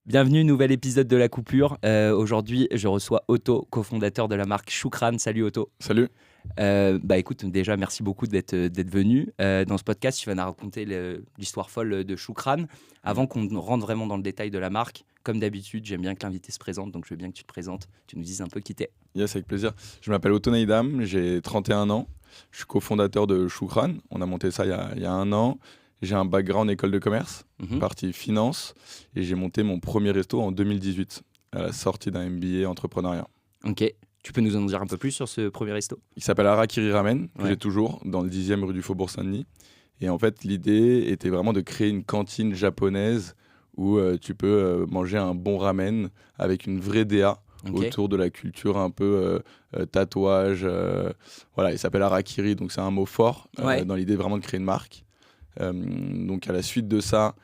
Bienvenue, nouvel épisode de La Coupure. Aujourd'hui, je reçois Otto, cofondateur de la marque Choukran. Salut Otto. Salut. Écoute, déjà, merci beaucoup d'être venu. Dans ce podcast, tu vas nous raconter l'histoire folle de Choukran. Avant qu'on rentre vraiment dans le détail de la marque, comme d'habitude, j'aime bien que l'invité se présente, donc je veux bien que tu te présentes, tu nous dises un peu qui t'es. Yes, avec plaisir. Je m'appelle Otto Neidam, j'ai 31 ans. Je suis cofondateur de Choukran. On a monté ça il y a un an. J'ai un background école de commerce, partie finance, et j'ai monté mon premier resto en 2018, à la sortie d'un MBA entrepreneuriat. Ok. Tu peux nous en dire un peu plus sur ce premier resto ? Il s'appelle Harakiri Ramen, que j'ai toujours, dans le 10e rue du Faubourg Saint-Denis. Et en fait, l'idée était vraiment de créer une cantine japonaise où tu peux manger un bon ramen avec une vraie DA autour de la culture un peu tatouage. Voilà, il s'appelle Harakiri, donc c'est un mot fort dans l'idée vraiment de créer une marque. Donc à la suite de ça,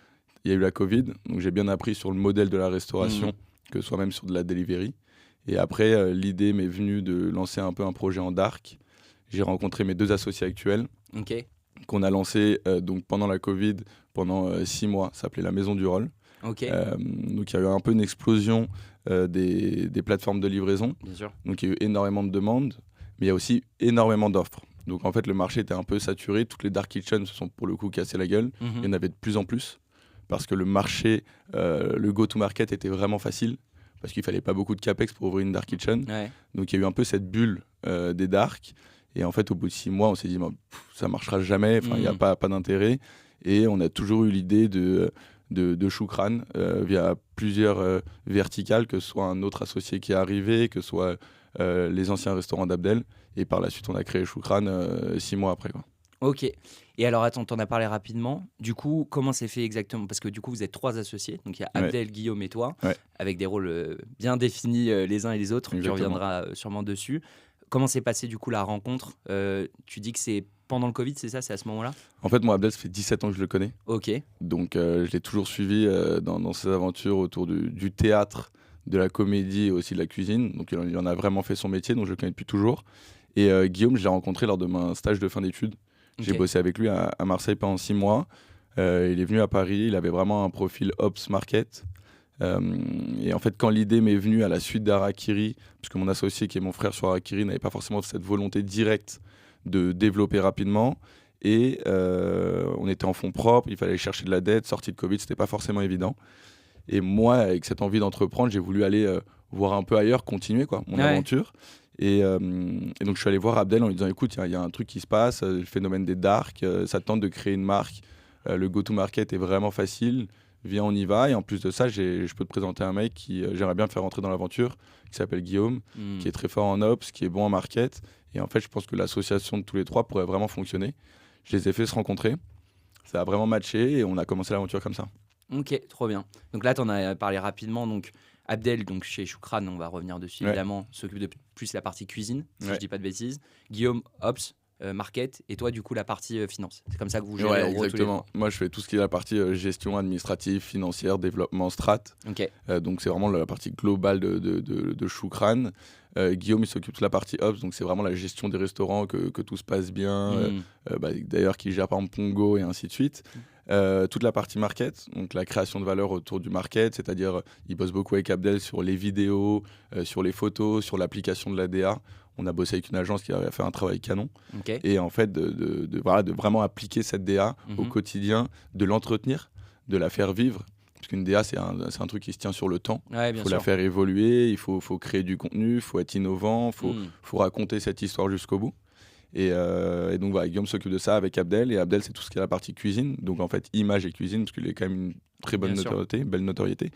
il y a eu la Covid. Donc j'ai bien appris sur le modèle de la restauration, que ce soit même sur de la delivery. Et après, l'idée m'est venue de lancer un peu un projet en dark. J'ai rencontré mes deux associés actuels, qu'on a lancé donc pendant la Covid, pendant 6 mois. Ça s'appelait la Maison du Roll. Donc il y a eu un peu une explosion des plateformes de livraison. Bien sûr. Donc il y a eu énormément de demandes, mais il y a aussi énormément d'offres. Donc en fait, le marché était un peu saturé. Toutes les dark kitchens se sont pour le coup cassées la gueule. Il y en avait de plus en plus parce que le marché, le go-to-market était vraiment facile. Parce qu'il fallait pas beaucoup de capex pour ouvrir une dark kitchen. Donc il y a eu un peu cette bulle des dark. Et en fait, au bout de 6 mois, on s'est dit, ça marchera jamais, il n'y a pas d'intérêt. Et on a toujours eu l'idée de Choukran via plusieurs verticales, que ce soit un autre associé qui est arrivé, que ce soit les anciens restaurants d'Abdel. Et par la suite, on a créé Choukran 6 mois après, quoi. Ok. Et alors, attends, t'en as parlé rapidement. Du coup, comment c'est fait exactement ? Parce que du coup, vous êtes 3 associés. Donc, il y a Abdel, Guillaume et toi, avec des rôles bien définis les uns et les autres. Exactement. On reviendra sûrement dessus. Comment s'est passée du coup la rencontre ? Tu dis que c'est pendant le Covid, c'est ça ? C'est à ce moment-là ? En fait, moi, Abdel, ça fait 17 ans que je le connais. Ok. Donc, je l'ai toujours suivi dans ses aventures autour du théâtre, de la comédie et aussi de la cuisine. Donc, il en a vraiment fait son métier, donc je le connais depuis toujours. Et Guillaume, je l'ai rencontré lors de mon stage de fin d'études. J'ai bossé avec lui à Marseille pendant 6 mois. Il est venu à Paris, il avait vraiment un profil Ops Market. Et en fait, quand l'idée m'est venue à la suite d'Harakiri, puisque mon associé qui est mon frère sur Harakiri n'avait pas forcément cette volonté directe de développer rapidement, et on était en fonds propres, il fallait chercher de la dette, sortie de Covid, c'était pas forcément évident. Et moi, avec cette envie d'entreprendre, j'ai voulu aller voir un peu ailleurs, continuer mon aventure. Et donc je suis allé voir Abdel en lui disant, écoute, il y a un truc qui se passe, le phénomène des dark, ça tente de créer une marque, le go-to-market est vraiment facile, viens, on y va. Et en plus de ça, je peux te présenter un mec qui j'aimerais bien faire rentrer dans l'aventure, qui s'appelle Guillaume, qui est très fort en ops, qui est bon en market. Et en fait, je pense que l'association de tous les trois pourrait vraiment fonctionner. Je les ai fait se rencontrer, ça a vraiment matché et on a commencé l'aventure comme ça. Ok, trop bien. Donc là, tu en as parlé rapidement. Donc Abdel, donc chez Choukran, on va revenir dessus évidemment, s'occupe de plus la partie cuisine, si je dis pas de bêtises. Guillaume, Ops, Market, et toi, du coup, la partie finance. C'est comme ça que vous gérez en gros, exactement. tous les Moi, je fais tout ce qui est la partie gestion administrative, financière, développement, strat. Donc, c'est vraiment la partie globale de Choukran. Guillaume, il s'occupe de la partie Ops, donc c'est vraiment la gestion des restaurants, que tout se passe bien. D'ailleurs, qui gère par exemple Pongo et ainsi de suite. Toute la partie market, donc la création de valeur autour du market, c'est-à-dire il bosse beaucoup avec Abdel sur les vidéos, sur les photos, sur l'application de la DA. On a bossé avec une agence qui a fait un travail canon. Et en fait, de vraiment appliquer cette DA au quotidien, de l'entretenir, de la faire vivre. Parce qu'une DA, c'est un truc qui se tient sur le temps. Il faut la faire évoluer, il faut créer du contenu, il faut être innovant, il faut raconter cette histoire jusqu'au bout. Et donc voilà, Guillaume s'occupe de ça avec Abdel. Et Abdel, c'est tout ce qui est la partie cuisine. Donc en fait, image et cuisine, parce qu'il a quand même une très bonne notoriété, belle notoriété.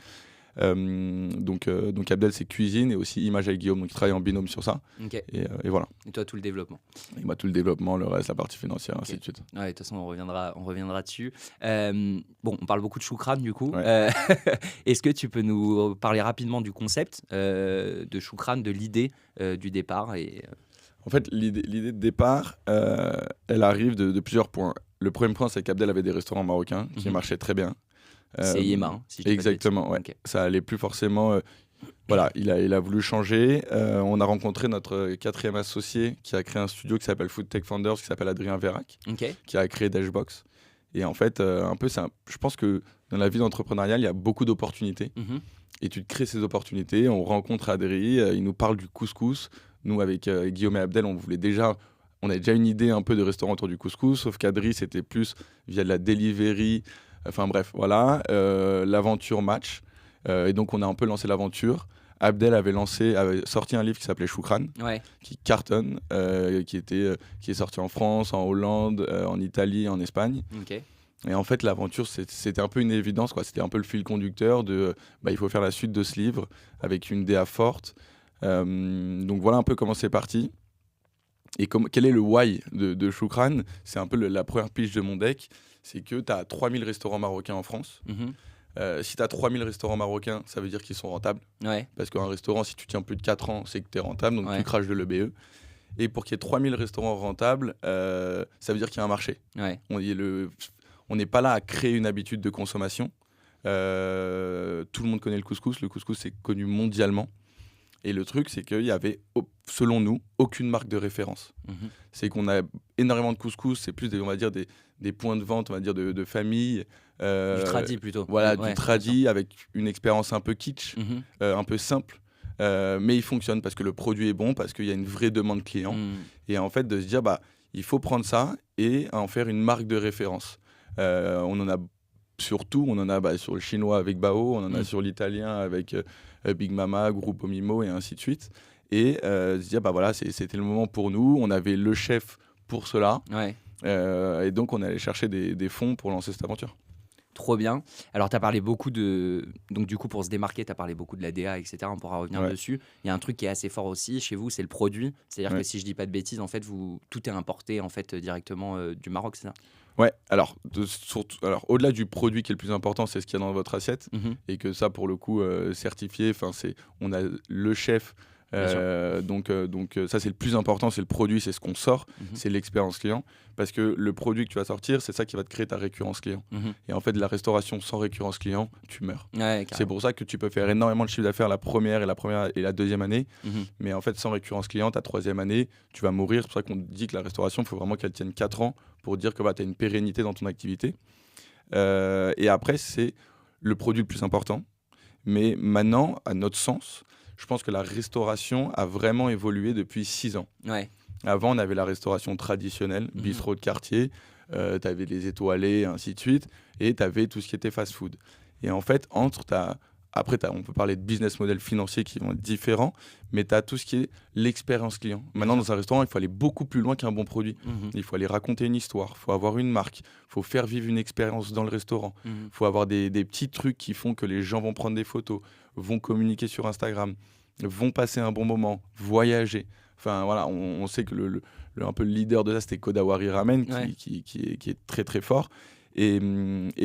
Donc Abdel, c'est cuisine et aussi image avec Guillaume. Donc il travaille en binôme sur ça. Et voilà. Et toi, tout le développement. Et moi, tout le développement, le reste, la partie financière, ainsi de suite. Ouais, de toute façon, on reviendra dessus. On parle beaucoup de Choukran, du coup. Est-ce que tu peux nous parler rapidement du concept de Choukran, de l'idée du départ En fait, l'idée de départ, elle arrive de plusieurs points. Le premier point, c'est qu'Abdel avait des restaurants marocains qui marchaient très bien. C'est Yéma, si je dis exactement, ouais. Ça allait plus forcément. Voilà, il a voulu changer. On a rencontré notre 4e associé qui a créé un studio qui s'appelle Food Tech Founders, qui s'appelle Adrien Vérac, qui a créé Dashbox. Et en fait, je pense que dans la vie d'entrepreneuriale, il y a beaucoup d'opportunités. Et tu te crées ces opportunités. On rencontre Adri, il nous parle du couscous. Nous, avec Guillaume et Abdel, on avait déjà une idée un peu de restaurant autour du couscous, sauf qu'Adri, c'était plus via de la delivery. Enfin bref, voilà, l'aventure match. Et donc, on a un peu lancé l'aventure. Abdel avait sorti un livre qui s'appelait Choukran, qui cartonne, qui est sorti en France, en Hollande, en Italie, en Espagne. Et en fait, l'aventure, c'était un peu une évidence, quoi. C'était un peu le fil conducteur de il faut faire la suite de ce livre avec une DA forte. Donc voilà un peu comment c'est parti. Et quel est le why de Choukran? C'est un peu la première pitch de mon deck. C'est que tu as 3000 restaurants marocains en France. Si tu as 3000 restaurants marocains, ça veut dire qu'ils sont rentables. Parce qu'un restaurant, si tu tiens plus de 4 ans, c'est que tu es rentable, donc tu craches de l'EBE. Et pour qu'il y ait 3000 restaurants rentables, ça veut dire qu'il y a un marché. On n'est pas là à créer une habitude de consommation. Tout le monde connaît le couscous. Le couscous, c'est connu mondialement. Et le truc, c'est qu'il y avait, selon nous, aucune marque de référence. C'est qu'on a énormément de couscous. C'est plus, on va dire, des points de vente, on va dire, de famille. Du tradi plutôt. Voilà, du tradi avec une expérience un peu kitsch, un peu simple. Mais il fonctionne parce que le produit est bon, parce qu'il y a une vraie demande client. Et en fait, de se dire, il faut prendre ça et en faire une marque de référence. On en a surtout, sur le chinois avec Bao, on en a sur l'italien avec Big Mama, Gruppo Mimo et ainsi de suite. Et se dire, voilà, c'était le moment pour nous. On avait le chef pour cela. Et donc, on allait chercher des fonds pour lancer cette aventure. Trop bien. Alors, tu as parlé beaucoup donc, du coup, pour se démarquer, tu as parlé beaucoup de la DA, etc. On pourra revenir dessus. Il y a un truc qui est assez fort aussi chez vous, c'est le produit. C'est-à-dire que si je dis pas de bêtises, en fait, tout est importé en fait, directement du Maroc, c'est ça? Ouais, alors au-delà du produit qui est le plus important, c'est ce qu'il y a dans votre assiette. Et que ça, pour le coup, certifié, on a le chef. Donc ça, c'est le plus important, c'est le produit, c'est ce qu'on sort, c'est l'expérience client. Parce que le produit que tu vas sortir, c'est ça qui va te créer ta récurrence client. Et en fait, la restauration sans récurrence client, tu meurs. C'est pour ça que tu peux faire énormément de chiffre d'affaires la première et la deuxième année. Mais en fait, sans récurrence client, ta troisième année, tu vas mourir. C'est pour ça qu'on dit que la restauration, il faut vraiment qu'elle tienne 4 ans pour dire que tu as une pérennité dans ton activité. Et après, c'est le produit le plus important. Mais maintenant, à notre sens, je pense que la restauration a vraiment évolué depuis 6 ans. Avant, on avait la restauration traditionnelle, bistrot de quartier, tu avais les étoilés, ainsi de suite, et tu avais tout ce qui était fast-food. Et en fait, après, on peut parler de business model financier qui vont être différents, mais tu as tout ce qui est l'expérience client. Maintenant, dans un restaurant, il faut aller beaucoup plus loin qu'un bon produit. Il faut aller raconter une histoire, il faut avoir une marque, il faut faire vivre une expérience dans le restaurant. Il faut avoir des petits trucs qui font que les gens vont prendre des photos, vont communiquer sur Instagram, vont passer un bon moment, voyager. Enfin, voilà, on sait que un peu le leader de ça, c'était Kodawari Ramen, qui est très, très fort. Et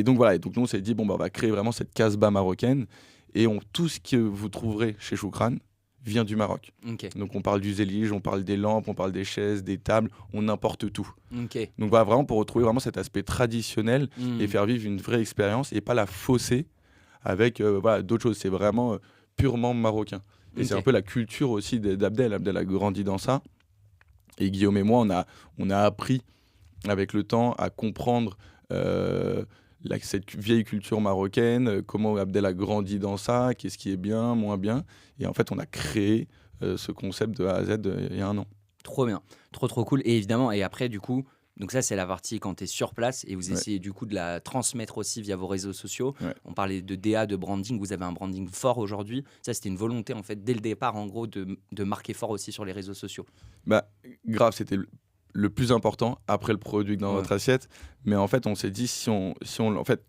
donc, voilà. Et donc, nous, on s'est dit, on va créer vraiment cette casbah marocaine. Et tout ce que vous trouverez chez Choukran vient du Maroc. Donc, on parle du zélige, on parle des lampes, on parle des chaises, des tables, on importe tout. Donc, voilà, vraiment pour retrouver vraiment cet aspect traditionnel et faire vivre une vraie expérience et pas la fausser avec d'autres choses. C'est vraiment purement marocain. Et c'est un peu la culture aussi d'Abdel. Abdel a grandi dans ça. Et Guillaume et moi, on a appris avec le temps à comprendre cette vieille culture marocaine, comment Abdel a grandi dans ça, qu'est-ce qui est bien, moins bien. Et en fait, on a créé ce concept de A à Z il y a 1 an. Trop bien, trop cool. Et évidemment, et après, du coup, donc ça, c'est la partie quand tu es sur place et vous essayez du coup de la transmettre aussi via vos réseaux sociaux. On parlait de DA, de branding. Vous avez un branding fort aujourd'hui. Ça, c'était une volonté, en fait, dès le départ, en gros, de marquer fort aussi sur les réseaux sociaux. Grave, c'était le plus important après le produit dans votre assiette. Mais en fait, on s'est dit, si on en fait,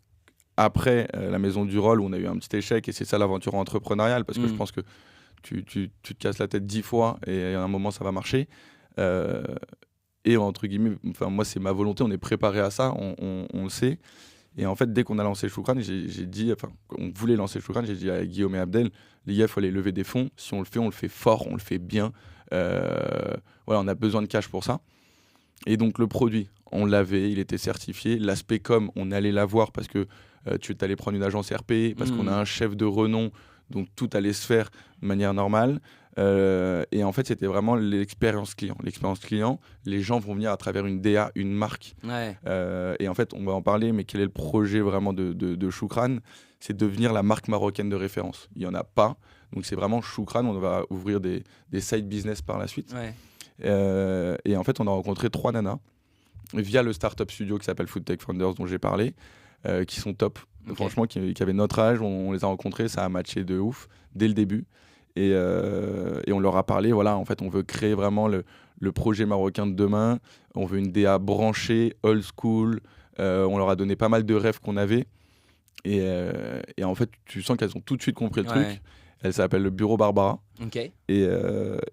après la Maison du Roll, où on a eu un petit échec, et c'est ça l'aventure entrepreneuriale, parce que je pense que tu te casses la tête 10 fois et à un moment, ça va marcher. Et entre guillemets, moi, c'est ma volonté, on est préparé à ça, on le sait. Et en fait, dès qu'on a lancé Choukran, on voulait lancer Choukran, j'ai dit à Guillaume et Abdel, les gars, il faut aller lever des fonds. Si on le fait fort, on le fait bien. On a besoin de cash pour ça. Et donc, le produit, on l'avait, il était certifié. L'aspect com, on allait l'avoir parce que tu allais prendre une agence RP, parce qu'on a un chef de renom donc tout allait se faire de manière normale. Et en fait, c'était vraiment l'expérience client. L'expérience client, les gens vont venir à travers une DA, une marque. Ouais. Et en fait, on va en parler, mais quel est le projet vraiment de Choukran? C'est de devenir la marque marocaine de référence. Il n'y en a pas. Donc c'est vraiment Choukran. On va ouvrir des side business par la suite. Ouais. Et en fait, on a rencontré 3 nanas via le startup studio qui s'appelle Food Tech Founders dont j'ai parlé, qui sont top. Ok. Franchement, qui avaient notre âge. On les a rencontrés, ça a matché de ouf dès le début. Et on leur a parlé, voilà, en fait, on veut créer vraiment le projet marocain de demain. On veut une DA branchée, old school. On leur a donné pas mal de rêves qu'on avait. Et en fait, tu sens qu'elles ont tout de suite compris le truc. Elle s'appelle le Bureau Barbara. Ok. Et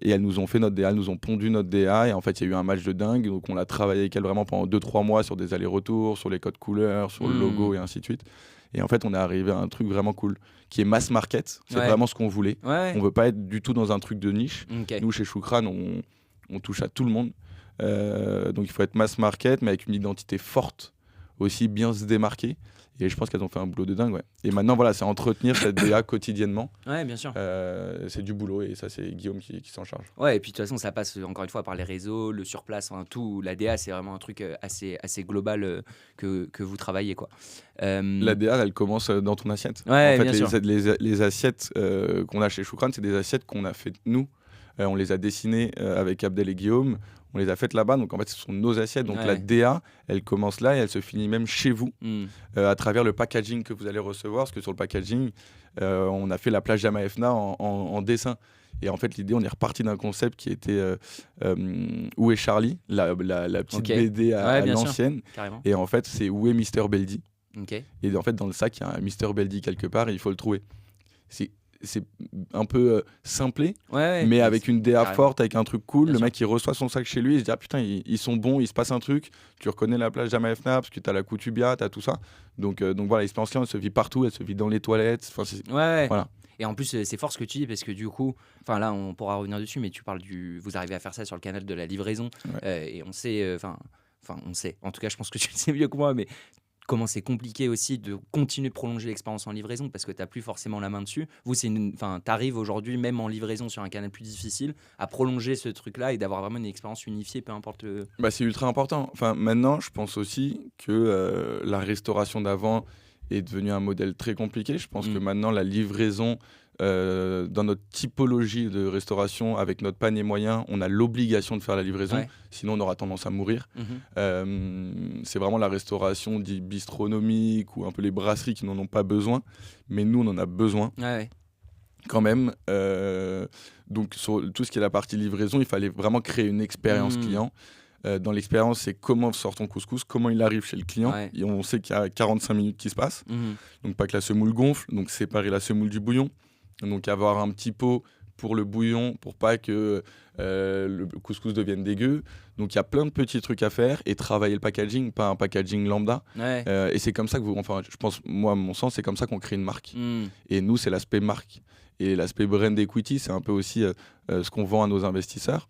elles nous ont fait notre DA, elles nous ont pondu notre DA. Et en fait, il y a eu un match de dingue. Donc, on a travaillé avec elles vraiment pendant 2-3 mois sur des allers-retours, sur les codes couleurs, sur le logo et ainsi de suite. Et en fait, on est arrivé à un truc vraiment cool qui est mass market. C'est vraiment ce qu'on voulait. Ouais. On veut pas être du tout dans un truc de niche. Ok. Nous, chez Choukran, on touche à tout le monde. Donc, il faut être mass market, mais avec une identité forte, aussi bien se démarquer. Et je pense qu'elles ont fait un boulot de dingue. Ouais. Et maintenant, voilà, c'est entretenir cette DA quotidiennement. Ouais, bien sûr. C'est du boulot et ça, c'est Guillaume qui s'en charge. Ouais, et puis de toute façon, ça passe encore une fois par les réseaux, le surplace, enfin, tout. La DA, c'est vraiment un truc assez global que vous travaillez, quoi. La DA, elle commence dans ton assiette. Ouais, en bien sûr. fait, les assiettes qu'on a chez Choukran, c'est des assiettes qu'on a faites nous. On les a dessinées avec Abdel et Guillaume. On les a faites là-bas. Donc, en fait, ce sont nos assiettes. Donc, la DA, elle commence là et elle se finit même chez vous à travers le packaging que vous allez recevoir. Parce que sur le packaging, on a fait la plage Jamaefna en dessin. Et en fait, l'idée, on est reparti d'un concept qui était Où est Charlie, la petite BD à l'ancienne. Et en fait, c'est Où est Mr. Beldy. Et en fait, dans le sac, il y a un Mr. Beldy quelque part et il faut le trouver. C'est un peu simplé, mais avec une DA forte, avec un truc cool. Le mec, il reçoit son sac chez lui, il se dit, ah putain, ils sont bons, il se passe un truc. Tu reconnais la plage Jamaefna parce que tu as la Koutubia, tu as tout ça. Donc voilà, l'expérience client, elle se vit partout, elle se vit dans les toilettes. Voilà. Et en plus, c'est fort ce que tu dis parce que du coup, enfin là, on pourra revenir dessus, mais tu parles vous arrivez à faire ça sur le canal de la livraison. Et on sait, on sait. En tout cas, je pense que tu le sais mieux que moi, mais comment c'est compliqué aussi de continuer de prolonger l'expérience en livraison parce que tu n'as plus forcément la main dessus. Vous, tu arrives aujourd'hui, même en livraison sur un canal plus difficile, à prolonger ce truc-là et d'avoir vraiment une expérience unifiée, peu importe le... C'est ultra important. Enfin, maintenant, je pense aussi que la restauration d'avant est devenue un modèle très compliqué. Je pense que maintenant, la livraison... dans notre typologie de restauration, avec notre panier moyen, on a l'obligation de faire la livraison, sinon on aura tendance à mourir. C'est vraiment la restauration dite bistronomique ou un peu les brasseries qui n'en ont pas besoin, mais nous on en a besoin quand même. Donc sur tout ce qui est la partie livraison, il fallait vraiment créer une expérience client. Dans l'expérience, c'est comment sort ton couscous, comment il arrive chez le client. Et on sait qu'il y a 45 minutes qui se passent, donc pas que la semoule gonfle, donc séparer la semoule du bouillon. Donc avoir un petit pot pour le bouillon, pour pas que le couscous devienne dégueu. Donc il y a plein de petits trucs à faire et travailler le packaging, pas un packaging lambda. Et c'est comme ça que je pense, moi, à mon sens, c'est comme ça qu'on crée une marque. Et nous, c'est l'aspect marque. Et l'aspect brand equity, c'est un peu aussi ce qu'on vend à nos investisseurs.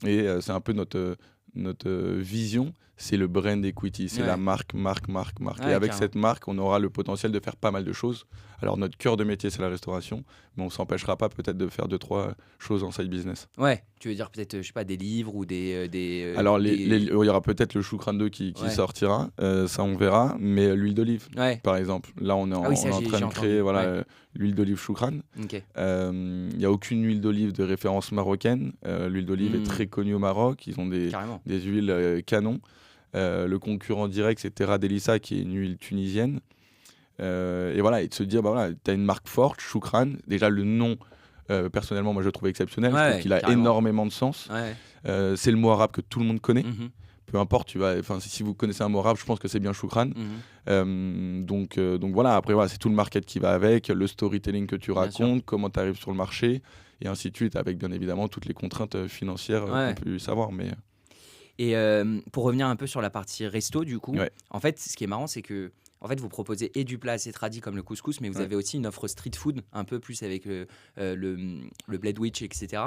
Et c'est un peu notre vision, c'est le brand equity, c'est la marque. Et avec cette marque, on aura le potentiel de faire pas mal de choses. Alors notre cœur de métier, c'est la restauration, mais on s'empêchera pas peut-être de faire 2-3 choses en side business. Ouais, tu veux dire peut-être, je sais pas, des livres ou des Alors il y aura peut-être le Choukran 2 qui sortira, ça on verra, mais l'huile d'olive, par exemple. Là, on est en train de créer l'huile d'olive Choukran. Il n'y a aucune huile d'olive de référence marocaine. L'huile d'olive est très connue au Maroc, ils ont des huiles canons. Le concurrent direct, c'est Terra Delissa, qui est une huile tunisienne. Et voilà, et de se dire, tu as une marque forte, Choukran. Déjà, le nom, personnellement, moi, je le trouve exceptionnel. Je trouve qu'il a énormément de sens. C'est le mot arabe que tout le monde connaît. Peu importe, si vous connaissez un mot arabe, je pense que c'est bien Choukran. Donc voilà, après, c'est tout le market qui va avec, le storytelling que tu racontes, comment tu arrives sur le marché, et ainsi de suite, avec bien évidemment toutes les contraintes financières qu'on peut savoir. Et pour revenir un peu sur la partie resto, du coup, en fait, ce qui est marrant, c'est que vous proposez et du plat assez tradi comme le couscous, mais vous avez aussi une offre street food, un peu plus avec le bled witch, etc.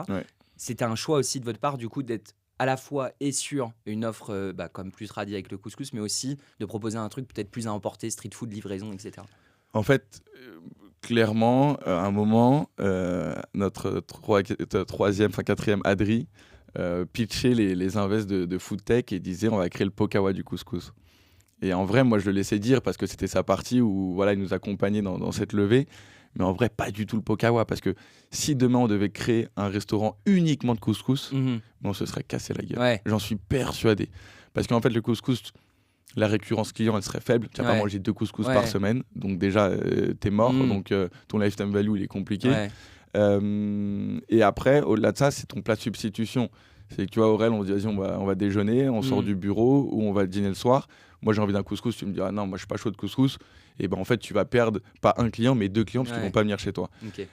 C'était un choix aussi de votre part, du coup, d'être à la fois et sur une offre comme plus tradi avec le couscous, mais aussi de proposer un truc peut-être plus à emporter, street food, livraison, etc. En fait, Clairement, à un moment, notre quatrième Adri pitchait les invests de Foodtech et disait on va créer le Pokawa du couscous. Et en vrai, moi, je le laissais dire parce que c'était sa partie où voilà, il nous accompagnait dans cette levée. Mais en vrai, pas du tout le Pokawa. Parce que si demain, on devait créer un restaurant uniquement de couscous, on se serait cassé la gueule. Ouais. J'en suis persuadé. Parce qu'en fait, le couscous, la récurrence client, elle serait faible. Tu vas pas manger 2 couscous par semaine. Donc déjà, t'es mort. Donc ton lifetime value, il est compliqué. Et après, au-delà de ça, c'est ton plat de substitution. C'est que tu vois, Aurel, on dit vas-y, on va déjeuner, on sort du bureau ou on va dîner le soir. Moi, j'ai envie d'un couscous. Tu me dis, ah non, moi, je suis pas chaud de couscous. Et ben en fait, tu vas perdre pas un client, mais 2 clients parce qu'ils vont pas venir chez toi. Okay.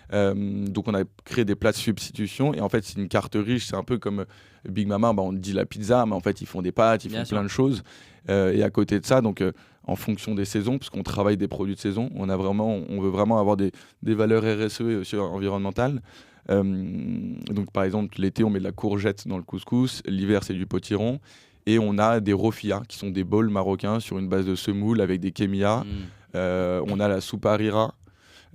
Donc, on a créé des plats de substitution. Et en fait, c'est une carte riche. C'est un peu comme Big Mama. On dit la pizza, mais en fait, ils font des pâtes, ils font plein de choses. Et à côté de ça, donc, en fonction des saisons, parce qu'on travaille des produits de saison, on veut vraiment avoir des valeurs RSE et aussi environnementales. Donc, par exemple, l'été, on met de la courgette dans le couscous. L'hiver, c'est du potiron. Et on a des rofia, qui sont des bols marocains sur une base de semoule avec des kémias. On a la soupe harira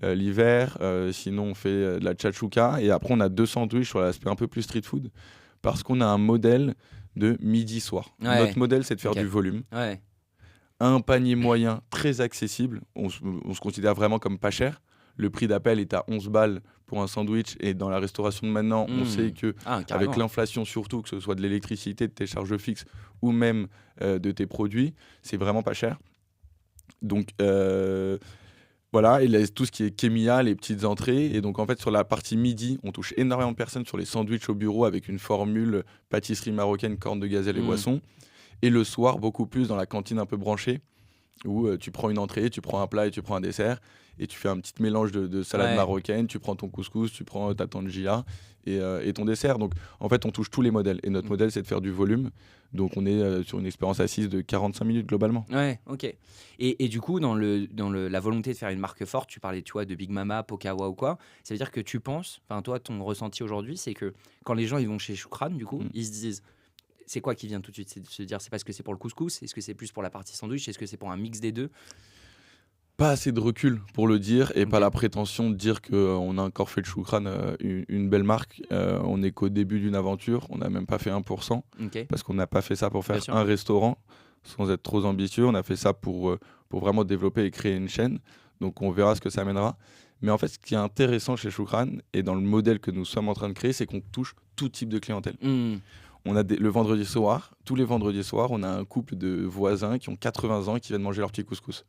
l'hiver. Sinon, on fait de la tchatchouka. Et après, on a 2 sandwichs sur l'aspect un peu plus street food. Parce qu'on a un modèle de midi-soir. Notre modèle, c'est de faire du volume. Un panier moyen très accessible. On se considère vraiment comme pas cher. Le prix d'appel est à 11 balles pour un sandwich. Et dans la restauration de maintenant, on sait que avec l'inflation surtout, que ce soit de l'électricité, de tes charges fixes ou même de tes produits, c'est vraiment pas cher. Donc voilà, et tout ce qui est kémia, les petites entrées. Et donc en fait, sur la partie midi, on touche énormément de personnes sur les sandwichs au bureau avec une formule pâtisserie marocaine, corne de gazelle et boissons. Et le soir, beaucoup plus dans la cantine un peu branchée, où tu prends une entrée, tu prends un plat et tu prends un dessert. Et tu fais un petit mélange de salade marocaine, tu prends ton couscous, tu prends ta tangia et ton dessert. Donc en fait, on touche tous les modèles. Et notre modèle, c'est de faire du volume. Donc on est sur une expérience assise de 45 minutes globalement. Ouais, ok. Et du coup, dans la volonté de faire une marque forte, tu parlais, tu vois, de Big Mama, Pokawa ou quoi. Ça veut dire que tu penses, enfin toi, ton ressenti aujourd'hui, c'est que quand les gens ils vont chez Choukran, du coup, ils se disent, c'est quoi qui vient tout de suite? C'est de se dire, c'est parce que c'est pour le couscous? Est-ce que c'est plus pour la partie sandwich? Est-ce que c'est pour un mix des deux? Pas assez de recul pour le dire et pas la prétention de dire qu'on a encore fait de Choukran une belle marque. On n'est qu'au début d'une aventure, on n'a même pas fait 1%, parce qu'on n'a pas fait ça pour faire un restaurant sans être trop ambitieux. On a fait ça pour vraiment développer et créer une chaîne. Donc on verra ce que ça amènera. Mais en fait, ce qui est intéressant chez Choukran et dans le modèle que nous sommes en train de créer, c'est qu'on touche tout type de clientèle. On a le vendredi soir, tous les vendredis soirs, on a un couple de voisins qui ont 80 ans et qui viennent manger leur petit couscous.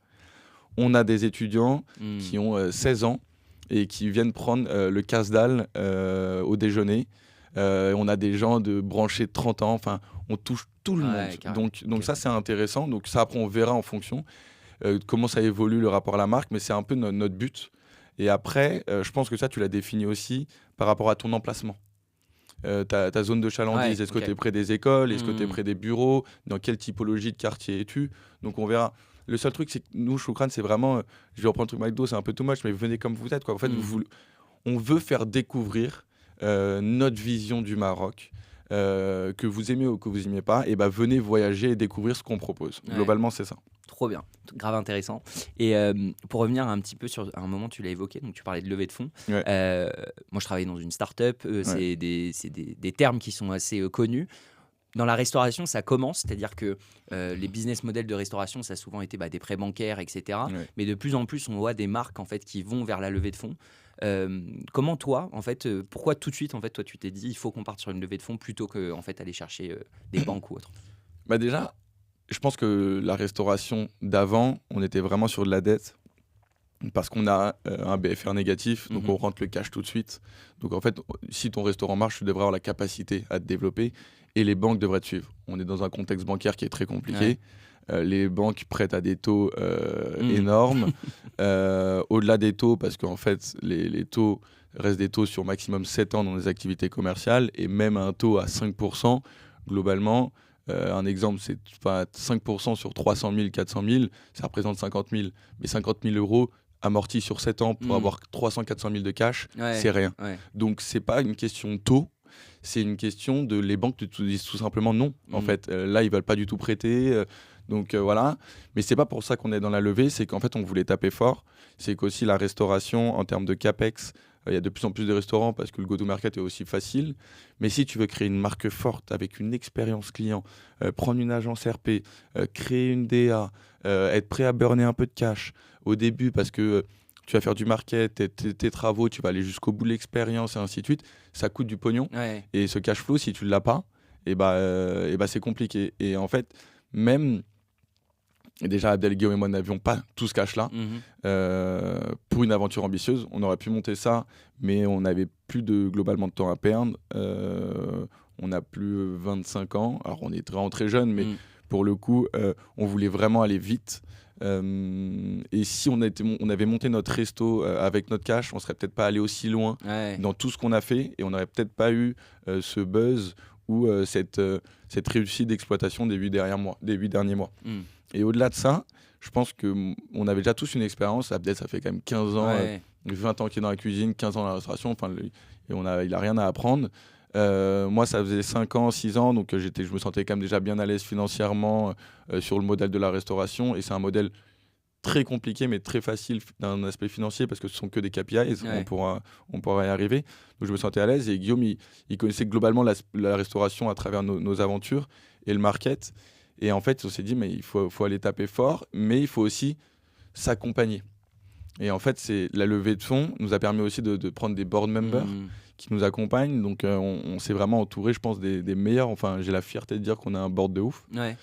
On a des étudiants qui ont 16 ans et qui viennent prendre le casse-dalle au déjeuner. On a des gens de branchés de 30 ans. Enfin, on touche tout le monde. Donc ça, c'est intéressant. Donc ça, après, on verra en fonction comment ça évolue le rapport à la marque. Mais c'est un peu notre but. Et après, je pense que ça, tu l'as défini aussi par rapport à ton emplacement. Ta zone de chalandise, est-ce que tu es près des écoles? Est-ce que tu es près des bureaux? Dans quelle typologie de quartier es-tu? Donc on verra. Le seul truc, c'est que nous, Choukran, c'est vraiment... je vais reprendre le truc McDo, c'est un peu too much, mais venez comme vous êtes, quoi. En fait, on veut faire découvrir notre vision du Maroc. Que vous aimez ou que vous n'aimez pas, et venez voyager et découvrir ce qu'on propose. Globalement, c'est ça. Trop bien, grave intéressant. Et pour revenir un petit peu sur un moment, tu l'as évoqué, donc tu parlais de levée de fonds. Moi, je travaille dans une start-up, c'est des termes qui sont assez connus. Dans la restauration, ça commence, c'est-à-dire que les business models de restauration, ça a souvent été des prêts bancaires, etc. Mais de plus en plus, on voit des marques en fait, qui vont vers la levée de fonds. Comment toi, en fait, pourquoi tout de suite, en fait, toi, tu t'es dit, il faut qu'on parte sur une levée de fonds plutôt que en fait, aller chercher des banques ou autre? Déjà, je pense que la restauration d'avant, on était vraiment sur de la dette. Parce qu'on a un BFR négatif, donc on rentre le cash tout de suite. Donc en fait, si ton restaurant marche, tu devrais avoir la capacité à te développer et les banques devraient te suivre. On est dans un contexte bancaire qui est très compliqué. Les banques prêtent à des taux énormes. Au-delà des taux, parce qu'en fait, les taux restent des taux sur maximum 7 ans dans les activités commerciales et même un taux à 5%, globalement. Un exemple, c'est 5% sur 300 000, 400 000, ça représente 50 000. Mais 50 000 euros amortis sur 7 ans pour avoir 300, 400 000 de cash, c'est rien. Donc, c'est pas une question de taux, c'est une question de les banques te disent tout simplement non. En fait, là, ils veulent pas du tout prêter. Donc voilà, mais c'est pas pour ça qu'on est dans la levée, c'est qu'en fait on voulait taper fort, c'est qu'aussi la restauration en termes de capex, il y a de plus en plus de restaurants parce que le go-to-market est aussi facile, mais si tu veux créer une marque forte avec une expérience client, prendre une agence RP, créer une DA, être prêt à burner un peu de cash au début parce que tu vas faire du market, tes travaux, tu vas aller jusqu'au bout de l'expérience et ainsi de suite, ça coûte du pognon. Ouais. Et ce cash flow, si tu ne l'as pas, c'est compliqué. Et en fait, même, et déjà Abdel, Guillaume et moi n'avions pas tout ce cash-là pour une aventure ambitieuse. On aurait pu monter ça, mais on n'avait plus globalement de temps à perdre. On n'a plus 25 ans. Alors on est vraiment très jeune, mais pour le coup, on voulait vraiment aller vite. Et si on avait monté notre resto avec notre cash, on serait peut-être pas allé aussi loin dans tout ce qu'on a fait et on n'aurait peut-être pas eu ce buzz ou cette réussite d'exploitation des 8 derniers mois. Et au-delà de ça, je pense qu'on avait déjà tous une expérience. Abdel, ça fait quand même 15 ans, 20 ans qu'il est dans la cuisine, 15 ans dans la restauration, et il n'a rien à apprendre. Moi, ça faisait 5 ans, 6 ans, donc je me sentais quand même déjà bien à l'aise financièrement sur le modèle de la restauration. Et c'est un modèle très compliqué, mais très facile d'un aspect financier parce que ce sont que des KPIs, on pourra y arriver. Donc je me sentais à l'aise et Guillaume, il connaissait globalement la restauration à travers nos aventures et le market. Et en fait, on s'est dit, mais il faut aller taper fort, mais il faut aussi s'accompagner. Et en fait, la levée de fonds nous a permis aussi de prendre des board members qui nous accompagnent. Donc, on s'est vraiment entouré, je pense, des meilleurs. Enfin, j'ai la fierté de dire qu'on a un board de ouf. Ouais.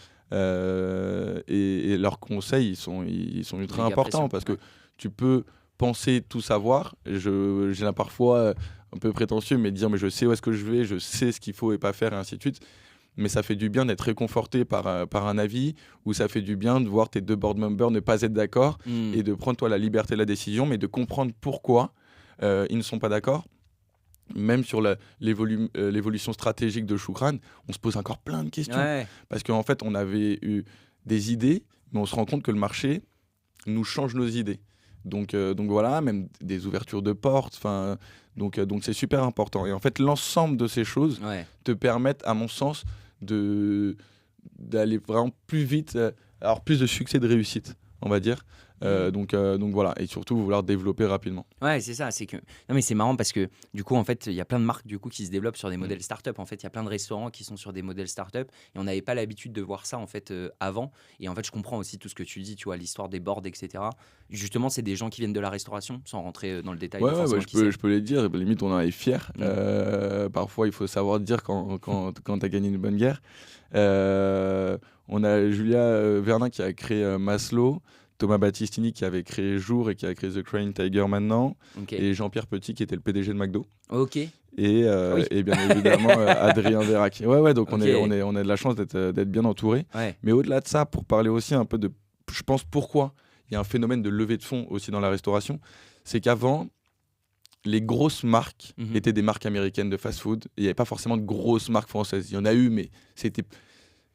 Et leurs conseils, ils sont ultra importants parce que tu peux penser tout savoir. J'ai parfois un peu prétentieux, mais dire mais je sais où est-ce que je vais, je sais ce qu'il faut et pas faire et ainsi de suite. Mais ça fait du bien d'être réconforté par un avis, ou ça fait du bien de voir tes 2 board members ne pas être d'accord et de prendre toi la liberté de la décision, mais de comprendre pourquoi ils ne sont pas d'accord. Même sur l'évolution stratégique de Choukran, on se pose encore plein de questions. Parce qu'en fait, on avait eu des idées, mais on se rend compte que le marché nous change nos idées. Donc voilà, même des ouvertures de portes. Donc c'est super important. Et en fait, l'ensemble de ces choses te permettent, à mon sens, d'aller vraiment plus vite, avoir plus de succès, de réussite, on va dire. Donc voilà, et surtout vouloir développer rapidement. Ouais, c'est ça. Non, mais c'est marrant parce que du coup, en fait, il y a plein de marques du coup qui se développent sur des modèles startup. En fait, il y a plein de restaurants qui sont sur des modèles startup et on n'avait pas l'habitude de voir ça en fait avant. Et en fait, je comprends aussi tout ce que tu dis, tu vois, l'histoire des boards, etc. Justement, c'est des gens qui viennent de la restauration, sans rentrer dans le détail. Je peux les dire. Limite, on en est fier. Parfois, il faut savoir dire quand t'as gagné une bonne guerre. On a Julia Vernin qui a créé Maslow. Thomas Battistini qui avait créé Jour et qui a créé The Crane Tiger maintenant, et Jean-Pierre Petit qui était le PDG de McDo. Et bien évidemment Adrien Vérac. Donc on a de la chance d'être bien entouré. Mais au-delà de ça, pour parler aussi un peu de, je pense, pourquoi il y a un phénomène de levée de fonds aussi dans la restauration, c'est qu'avant, les grosses marques étaient des marques américaines de fast-food. Il n'y avait pas forcément de grosses marques françaises. Il y en a eu, mais c'était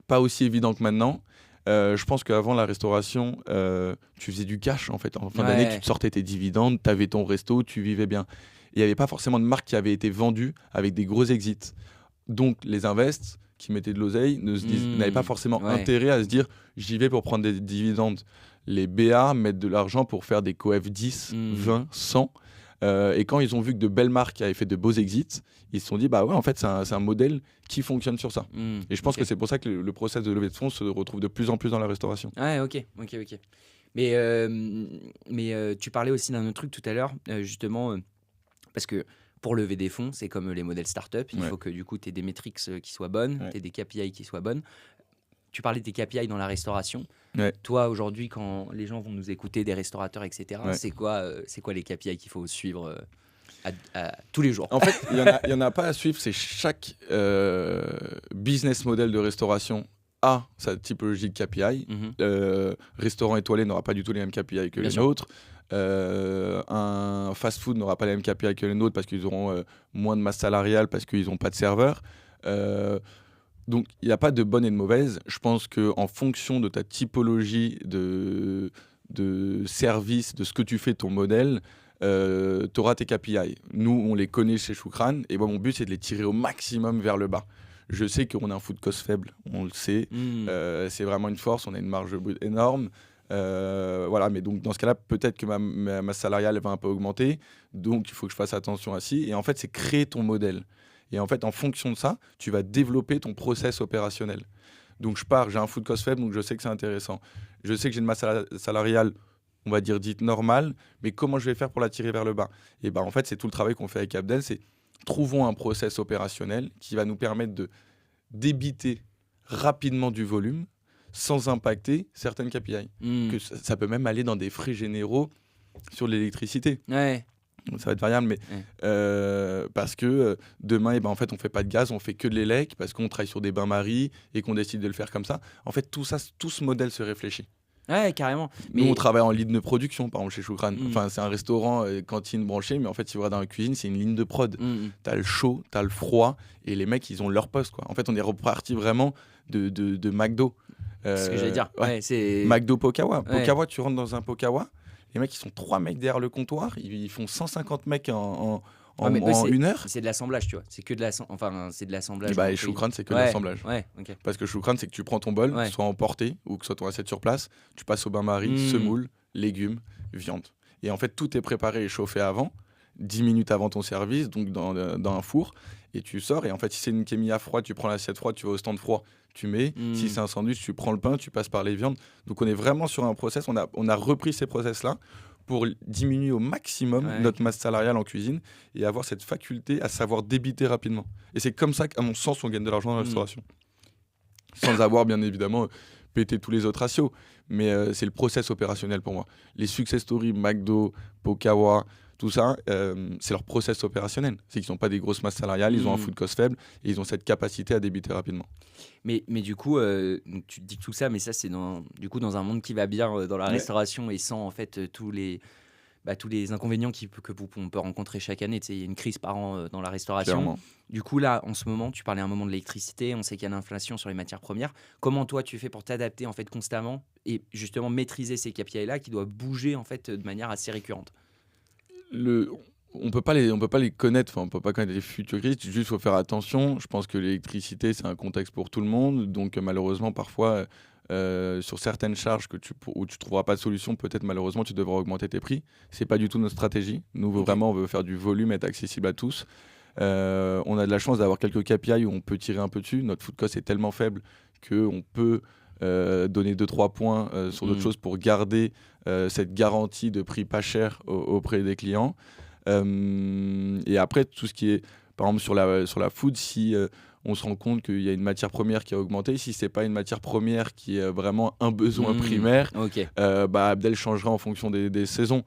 pas aussi évident que maintenant. Je pense qu'avant la restauration, tu faisais du cash en fait. En fin d'année, tu te sortais tes dividendes, tu avais ton resto, tu vivais bien. Il n'y avait pas forcément de marques qui avaient été vendues avec des gros exits. Donc les invests qui mettaient de l'oseille n'avaient pas forcément intérêt à se dire j'y vais pour prendre des dividendes. Les BA mettent de l'argent pour faire des coef 10, 20, 100. Et quand ils ont vu que de belles marques avaient fait de beaux exits, ils se sont dit en fait c'est un modèle qui fonctionne sur ça. Et je pense que c'est pour ça que le process de levée de fonds se retrouve de plus en plus dans la restauration. Ok. Mais tu parlais aussi d'un autre truc tout à l'heure, justement, parce que pour lever des fonds, c'est comme les modèles startup, il faut que du coup tu aies des métriques qui soient bonnes, tu aies des KPI qui soient bonnes. Tu parlais des KPI dans la restauration. Toi, aujourd'hui, quand les gens vont nous écouter, des restaurateurs, etc., c'est quoi les KPI qu'il faut suivre tous les jours? En fait, il y en a pas à suivre. C'est chaque business model de restauration a sa typologie de KPI. Restaurant étoilé n'aura pas du tout les mêmes KPI que les nôtres. Un fast-food n'aura pas les mêmes KPI que les nôtres parce qu'ils auront moins de masse salariale, parce qu'ils n'ont pas de serveur. Donc, il n'y a pas de bonne et de mauvaise. Je pense qu'en fonction de ta typologie de service, de ce que tu fais, ton modèle, tu auras tes KPI. Nous, on les connaît chez Choukran. Et moi, mon but, c'est de les tirer au maximum vers le bas. Je sais qu'on a un food cost faible, on le sait. C'est vraiment une force, on a une marge brute énorme. Voilà, mais donc dans ce cas-là, peut-être que ma masse salariale va un peu augmenter. Donc il faut que je fasse attention à ça. Et en fait, c'est créer ton modèle. Et en fait, en fonction de ça, tu vas développer ton process opérationnel. Donc j'ai un food cost faible, donc je sais que c'est intéressant. Je sais que j'ai une masse salariale, on va dire dite normale, mais comment je vais faire pour la tirer vers le bas? Et en fait, c'est tout le travail qu'on fait avec Abdel, c'est trouvons un process opérationnel qui va nous permettre de débiter rapidement du volume sans impacter certaines KPI. Que ça peut même aller dans des frais généraux sur l'électricité. Ouais. Donc, ça va être variable, mais parce que demain, en fait, on fait pas de gaz, on fait que de l'élec, parce qu'on travaille sur des bains-maries et qu'on décide de le faire comme ça. En fait, tout ce modèle se réfléchit. Ouais, carrément. Nous, on travaille en ligne de production, par exemple, chez Choukran. Enfin, c'est un restaurant, cantine branchée, mais en fait, si vous regardez dans la cuisine, c'est une ligne de prod. T'as le chaud, t'as le froid, et les mecs, ils ont leur poste, quoi. En fait, on est reparti vraiment de McDo. C'est ce que j'allais dire. Ouais, c'est... McDo Pokawa. Pokawa, tu rentres dans un Pokawa, les mecs, ils sont 3 mecs derrière le comptoir, ils font 150 mecs en une heure. C'est de l'assemblage, tu vois. C'est que de l'assemblage. Et Choukran, c'est que de l'assemblage. Ouais, okay. Parce que Choukran, c'est que tu prends ton bol, soit emporté ou que ce soit ton assiette sur place, tu passes au bain-marie, semoule, légumes, viande. Et en fait, tout est préparé et chauffé avant, 10 minutes avant ton service, donc dans un four, et tu sors. Et en fait, si c'est une kémie à froid, tu prends l'assiette froide, tu vas au stand froid, tu mets. Si c'est un sandwich, tu prends le pain, tu passes par les viandes. Donc on est vraiment sur un process, on a repris ces process-là pour diminuer au maximum notre masse salariale en cuisine et avoir cette faculté à savoir débiter rapidement. Et c'est comme ça qu'à mon sens, on gagne de l'argent dans la restauration. Sans avoir, bien évidemment, pété tous les autres ratios. Mais c'est le process opérationnel pour moi. Les success stories, McDo, Pokawa, tout ça, c'est leur process opérationnel. C'est qu'ils n'ont pas des grosses masses salariales, ils ont un food cost faible et ils ont cette capacité à débiter rapidement. Mais du coup, tu dis tout ça, mais ça, c'est dans un monde qui va bien dans la restauration et sans en fait tous les inconvénients qu'on peut rencontrer chaque année. Il y a une crise par an dans la restauration. Clairement. Du coup, là, en ce moment, tu parlais un moment de l'électricité, on sait qu'il y a l'inflation sur les matières premières. Comment toi, tu fais pour t'adapter en fait constamment et justement maîtriser ces KPI-là qui doivent bouger en fait de manière assez récurrente? On peut pas les connaître, on peut pas connaître les futures crises, juste faut faire attention. Je pense que l'électricité, c'est un contexte pour tout le monde, donc malheureusement, parfois, sur certaines charges où tu trouveras pas de solution, peut-être malheureusement, tu devras augmenter tes prix. C'est pas du tout notre stratégie. Nous, vraiment, on veut faire du volume, être accessible à tous. On a de la chance d'avoir quelques KPI où on peut tirer un peu dessus. Notre food cost est tellement faible qu'on peut donner 2-3 points sur d'autres choses pour garder cette garantie de prix pas cher auprès des clients. Et après, tout ce qui est, par exemple, sur la food, si on se rend compte qu'il y a une matière première qui a augmenté, si c'est pas une matière première qui est vraiment un besoin primaire, Abdel changera en fonction des saisons.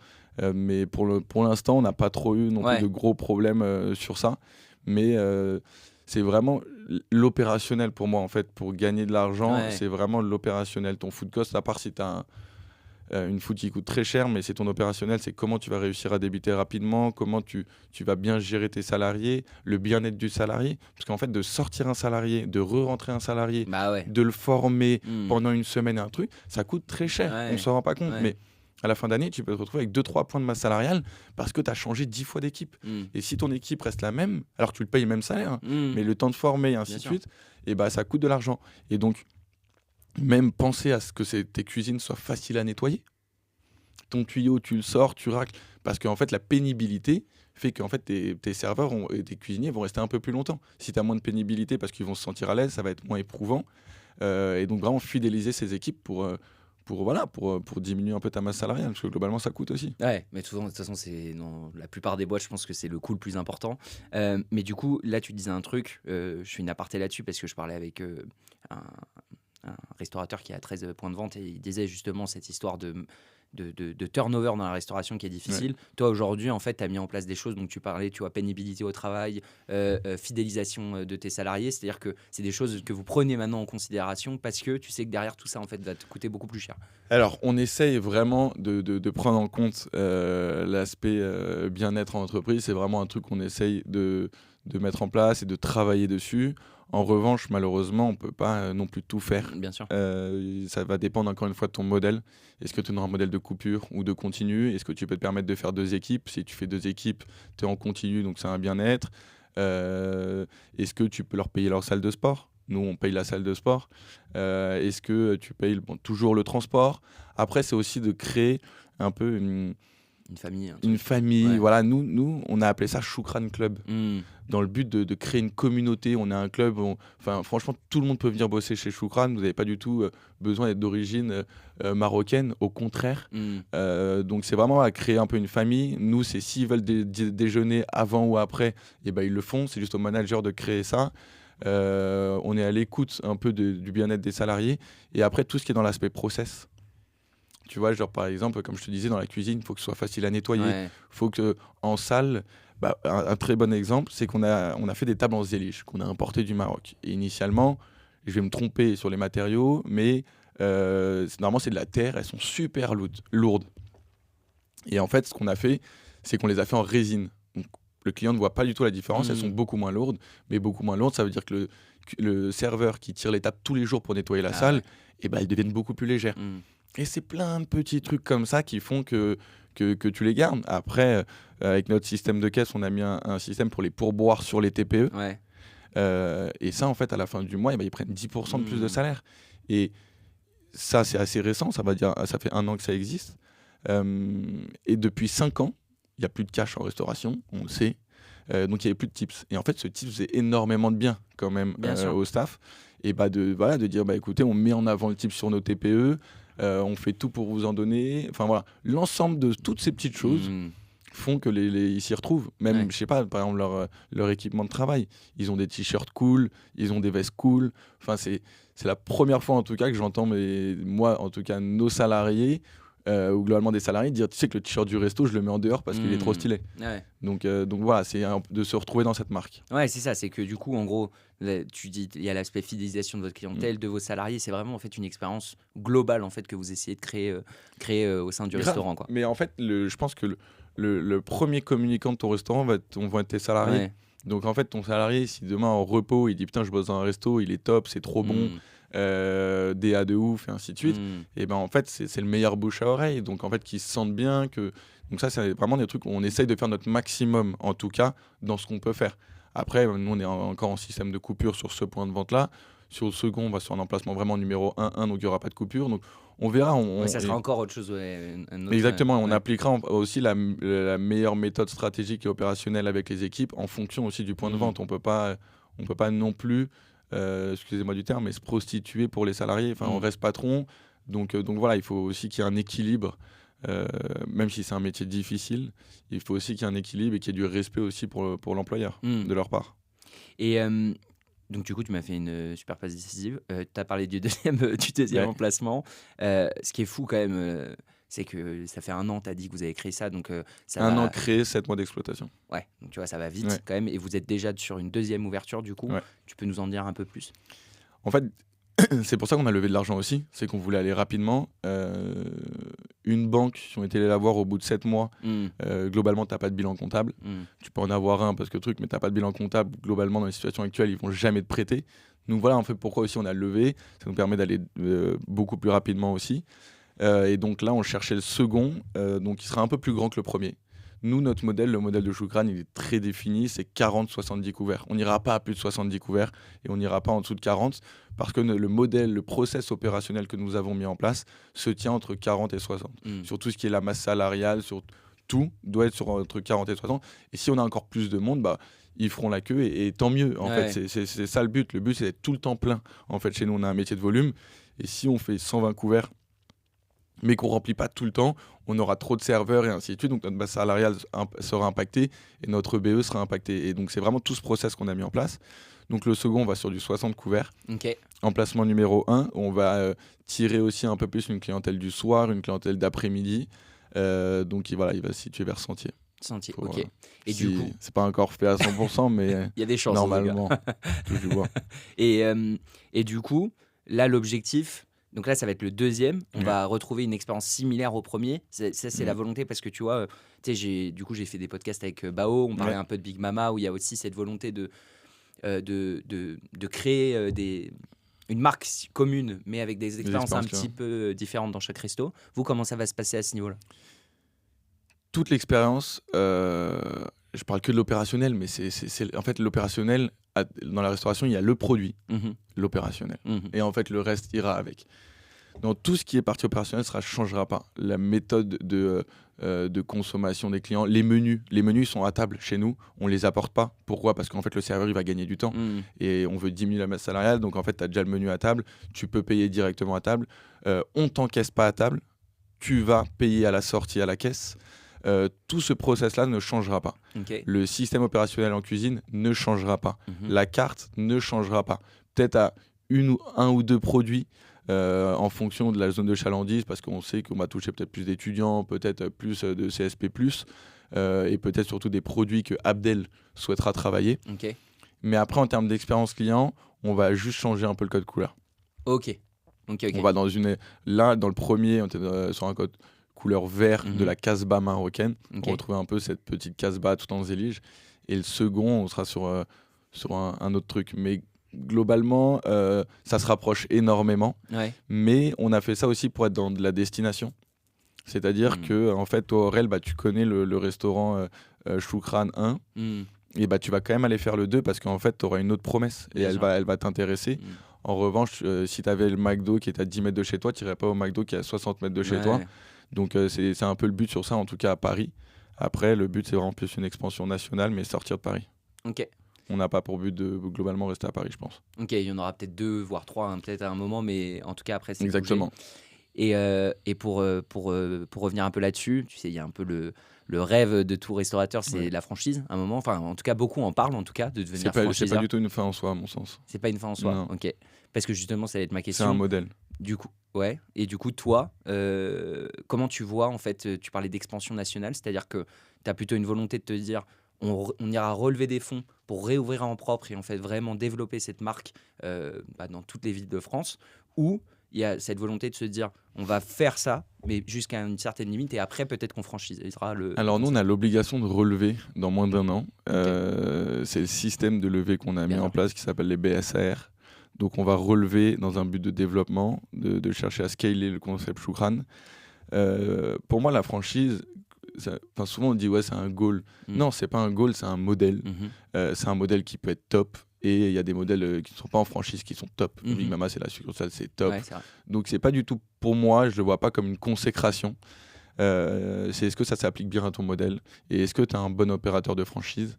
Mais pour l'instant, on n'a pas trop eu non plus de gros problèmes sur ça. Mais c'est vraiment l'opérationnel pour moi, en fait, pour gagner de l'argent, c'est vraiment l'opérationnel. Ton food cost, à part si tu as une food qui coûte très cher, mais c'est ton opérationnel, c'est comment tu vas réussir à débiter rapidement, comment tu vas bien gérer tes salariés, le bien-être du salarié. Parce qu'en fait, de sortir un salarié, de re-rentrer un salarié, de le former pendant une semaine et un truc, ça coûte très cher. On ne s'en rend pas compte. Mais à la fin d'année, tu peux te retrouver avec 2-3 points de masse salariale parce que tu as changé 10 fois d'équipe. Et si ton équipe reste la même, alors que tu le payes le même salaire, mais le temps de former et ainsi de suite, et ça coûte de l'argent. Et donc, même penser à ce que tes cuisines soient faciles à nettoyer. Ton tuyau, tu le sors, tu racles. Parce qu'en fait, la pénibilité fait que fait, tes serveurs et tes cuisiniers vont rester un peu plus longtemps. Si tu as moins de pénibilité parce qu'ils vont se sentir à l'aise, ça va être moins éprouvant. Et donc, vraiment fidéliser ces équipes pour diminuer un peu ta masse salariale. Parce que globalement, ça coûte aussi. Ouais, mais de toute façon, c'est dans la plupart des boîtes, je pense que c'est le coût le plus important. Mais du coup, là, tu disais un truc. Je fais une aparté là-dessus parce que je parlais avec un restaurateur qui a 13 points de vente et il disait justement cette histoire de turnover dans la restauration qui est difficile. Toi, aujourd'hui, en fait, tu as mis en place des choses. Donc, tu parlais, pénibilité au travail, fidélisation de tes salariés. C'est-à-dire que c'est des choses que vous prenez maintenant en considération parce que tu sais que derrière tout ça, en fait, va te coûter beaucoup plus cher. Alors, on essaye vraiment de prendre en compte l'aspect bien-être en entreprise. C'est vraiment un truc qu'on essaye de mettre en place et de travailler dessus. En revanche, malheureusement, on ne peut pas non plus tout faire. Bien sûr. Ça va dépendre encore une fois de ton modèle. Est-ce que tu as un modèle de coupure ou de continu? Est-ce que tu peux te permettre de faire 2 équipes? Si tu fais 2 équipes, tu es en continu, donc c'est un bien-être. Est-ce que tu peux leur payer leur salle de sport ? Nous, on paye la salle de sport. Est-ce que tu payes toujours le transport ? Après, c'est aussi de créer un peu une famille. Une famille. Ouais. Voilà, nous, on a appelé ça Choukran Club. Dans le but de créer une communauté. On a un club, franchement, tout le monde peut venir bosser chez Choukran. Vous n'avez pas du tout besoin d'être d'origine marocaine, au contraire. Donc c'est vraiment à créer un peu une famille. Nous, c'est s'ils veulent déjeuner avant ou après, et ben, ils le font. C'est juste au manager de créer ça. On est à l'écoute un peu du bien-être des salariés. Et après, tout ce qui est dans l'aspect process. Tu vois, genre par exemple, comme je te disais, dans la cuisine, il faut que ce soit facile à nettoyer. Il faut que en salle, un très bon exemple, c'est qu'on a fait des tables en zélige qu'on a importées du Maroc. Et initialement, je vais me tromper sur les matériaux, mais normalement c'est de la terre, elles sont super lourdes. Et en fait, ce qu'on a fait, c'est qu'on les a fait en résine. Donc, le client ne voit pas du tout la différence, elles sont beaucoup moins lourdes. Mais beaucoup moins lourdes, ça veut dire que le serveur qui tire les tables tous les jours pour nettoyer la salle, elles deviennent beaucoup plus légères. Et c'est plein de petits trucs comme ça qui font que tu les gardes. Après, avec notre système de caisse, on a mis un système pour les pourboires sur les TPE. Et ça, en fait, à la fin du mois, ils prennent 10% de plus de salaire. Et ça, c'est assez récent. Ça fait 1 an que ça existe. Et depuis 5 ans, il n'y a plus de cash en restauration, on le sait. Donc, il n'y avait plus de tips. Et en fait, ce tips faisait énormément de bien quand même au staff. Et de dire, écoutez, on met en avant le tips sur nos TPE. On fait tout pour vous en donner. Enfin voilà, l'ensemble de toutes ces petites choses font que ils s'y retrouvent. Même, je sais pas, par exemple, leur équipement de travail. Ils ont des t-shirts cool, ils ont des vestes cool. Enfin, c'est la première fois en tout cas que j'entends, moi en tout cas, nos salariés, ou globalement des salariés, dire, tu sais que le t-shirt du resto, je le mets en dehors parce qu'il est trop stylé. Donc voilà, c'est de se retrouver dans cette marque. Ouais, c'est ça, c'est que du coup, en gros, tu dis, il y a l'aspect fidélisation de votre clientèle, de vos salariés, c'est vraiment en fait une expérience globale en fait que vous essayez de créer au sein du restaurant, quoi. Mais en fait, je pense que le premier communicant de ton restaurant va être tes salariés. Donc en fait, ton salarié, si demain en repos, il dit putain, je bosse dans un resto, il est top, c'est trop bon, DA de ouf et ainsi de suite, et ben en fait, c'est le meilleur bouche à oreille. Donc en fait, qu'ils se sentent bien que. Donc ça, c'est vraiment des trucs où on essaye de faire notre maximum, en tout cas, dans ce qu'on peut faire. Après, nous, on est encore en système de coupure sur ce point de vente-là. Sur le second, on va sur un emplacement vraiment numéro 1, donc il n'y aura pas de coupure. Donc on verra. Ça sera encore autre chose. Exactement, on appliquera aussi la meilleure méthode stratégique et opérationnelle avec les équipes en fonction aussi du point de vente. On peut pas non plus, excusez-moi du terme, mais se prostituer pour les salariés. Enfin, on reste patron. Donc voilà, il faut aussi qu'il y ait un équilibre. Même si c'est un métier difficile, il faut aussi qu'il y ait un équilibre et qu'il y ait du respect aussi pour l'employeur de leur part. Et donc du coup, tu m'as fait une super passe décisive. Tu as parlé du deuxième emplacement. Ce qui est fou quand même, c'est que ça fait 1 an, tu as dit que vous avez créé ça. Donc, un an créé, 7 mois d'exploitation. Ouais, donc tu vois, ça va vite quand même. Et vous êtes déjà sur une deuxième ouverture du coup. Tu peux nous en dire un peu plus ? En fait, c'est pour ça qu'on a levé de l'argent aussi, c'est qu'on voulait aller rapidement. Une banque, si on était allé la voir au bout de 7 mois, globalement, tu n'as pas de bilan comptable. Tu peux en avoir un parce que mais tu n'as pas de bilan comptable. Globalement, dans la situation actuelle, ils ne vont jamais te prêter. Donc voilà, en fait, pourquoi aussi on a levé. Ça nous permet d'aller beaucoup plus rapidement aussi. Et donc là, on cherchait le second, donc il sera un peu plus grand que le premier. Nous, notre modèle, le modèle de Choukran, il est très défini, c'est 40-70 couverts. On n'ira pas à plus de 70 couverts et on n'ira pas en dessous de 40 parce que le modèle, le process opérationnel que nous avons mis en place se tient entre 40 et 60. Sur tout ce qui est la masse salariale, sur tout, doit être entre 40 et 60. Et si on a encore plus de monde, ils feront la queue et tant mieux. En fait, c'est ça le but. Le but, c'est d'être tout le temps plein. En fait, chez nous, on a un métier de volume. Et si on fait 120 couverts, mais qu'on ne remplit pas tout le temps, on aura trop de serveurs et ainsi de suite. Donc notre base salariale sera impactée et notre BE sera impacté. Et donc c'est vraiment tout ce process qu'on a mis en place. Donc le second, on va sur du 60 couverts. Emplacement numéro 1, on va tirer aussi un peu plus une clientèle du soir, une clientèle d'après-midi. Donc il va se situer vers Sentier. Ok. Et du coup, c'est pas encore fait à 100%, mais il y a des chances normalement. Touche du bois. Et du coup, là l'objectif. Donc là, ça va être le deuxième. On va retrouver une expérience similaire au premier. Ça, c'est la volonté parce que tu vois, j'ai fait des podcasts avec Bao. On parlait un peu de Big Mama où il y a aussi cette volonté de créer une marque commune, mais avec des expériences un petit peu différentes dans chaque resto. Vous, comment ça va se passer à ce niveau-là ? Toute l'expérience, je parle que de l'opérationnel, mais en fait, l'opérationnel, dans la restauration, il y a le produit, l'opérationnel. Et en fait, le reste ira avec. Dans tout ce qui est partie opérationnelle, ça ne changera pas. La méthode de consommation des clients, les menus sont à table chez nous, on ne les apporte pas. Pourquoi ? Parce qu'en fait, le serveur, il va gagner du temps et on veut diminuer la masse salariale. Donc, en fait, tu as déjà le menu à table, tu peux payer directement à table. On ne t'encaisse pas à table, tu vas payer à la sortie à la caisse. Tout ce process-là ne changera pas. Le système opérationnel en cuisine ne changera pas. La carte ne changera pas. Peut-être à un ou deux produits en fonction de la zone de chalandise, parce qu'on sait qu'on va toucher peut-être plus d'étudiants, peut-être plus de CSP+, et peut-être surtout des produits que Abdel souhaitera travailler. Mais après, en termes d'expérience client, on va juste changer un peu le code couleur. Ok. On va là, dans le premier, on était sur un code couleur vert de la Casbah marocaine. On retrouvait un peu cette petite Casbah tout en zélige. Et le second, on sera sur un autre truc. Mais globalement, ça se rapproche énormément. Mais on a fait ça aussi pour être dans de la destination. C'est-à-dire que, en fait, toi, Aurel, tu connais le restaurant Choukran 1. Et tu vas quand même aller faire le 2 parce qu'en fait, tu auras une autre promesse. Et elle va t'intéresser. En revanche, si tu avais le McDo qui est à 10 mètres de chez toi, tu n'irais pas au McDo qui est à 60 mètres de chez toi. Donc, c'est un peu le but sur ça, en tout cas à Paris. Après, le but, c'est vraiment plus une expansion nationale, mais sortir de Paris. On n'a pas pour but de globalement rester à Paris, je pense. Il y en aura peut-être 2, voire 3, peut-être à un moment, mais en tout cas, après, c'est exactement. Et pour revenir un peu là-dessus, tu sais, il y a un peu le rêve de tout restaurateur, c'est la franchise, à un moment. Enfin, en tout cas, beaucoup en parlent, en tout cas, de devenir franchiseur. C'est pas du tout une fin en soi, à mon sens. C'est pas une fin en soi. Non. Ok. Parce que justement, ça va être ma question. C'est un modèle. Du coup, ouais. Et du coup, toi, comment tu vois, en fait, tu parlais d'expansion nationale, c'est-à-dire que tu as plutôt une volonté de te dire, on ira relever des fonds pour réouvrir en propre et en fait vraiment développer cette marque dans toutes les villes de France, ou il y a cette volonté de se dire on va faire ça, mais jusqu'à une certaine limite, et après peut-être qu'on franchisera le. Alors nous, on a l'obligation de relever dans moins d'1 an. C'est le système de levée qu'on a mis en place qui s'appelle les BSAR. Donc on va relever dans un but de développement, de chercher à scaler le concept Choukran. Pour moi, la franchise, souvent on dit ouais c'est un goal. Non, c'est pas un goal, c'est un modèle. C'est un modèle qui peut être top. Et il y a des modèles qui ne sont pas en franchise qui sont top. Big Mama, c'est la succursale, c'est top. Ouais, c'est vrai. Donc c'est pas du tout, pour moi, je le vois pas comme une consécration. C'est est-ce que ça s'applique bien à ton modèle et est-ce que tu as un bon opérateur de franchise.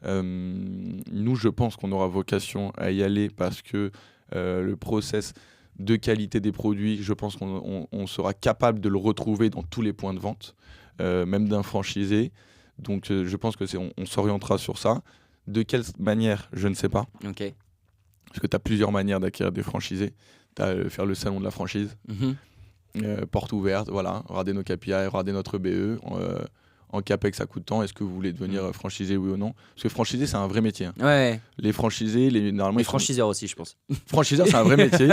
Nous, je pense qu'on aura vocation à y aller parce que le process de qualité des produits, je pense qu'on sera capable de le retrouver dans tous les points de vente, même d'un franchisé. Donc je pense que on s'orientera sur ça. De quelle manière, je ne sais pas. Parce que tu as plusieurs manières d'acquérir des franchisés. Tu as faire le salon de la franchise, porte ouverte, voilà, regarder nos KPI, regarder notre BE. En CAPEX, ça coûte tant. Est-ce que vous voulez devenir franchisé, oui ou non ? Parce que franchisé, c'est un vrai métier. Ouais. Les franchisés, normalement. Les franchiseurs aussi, je pense. Franchiseur, c'est un vrai métier.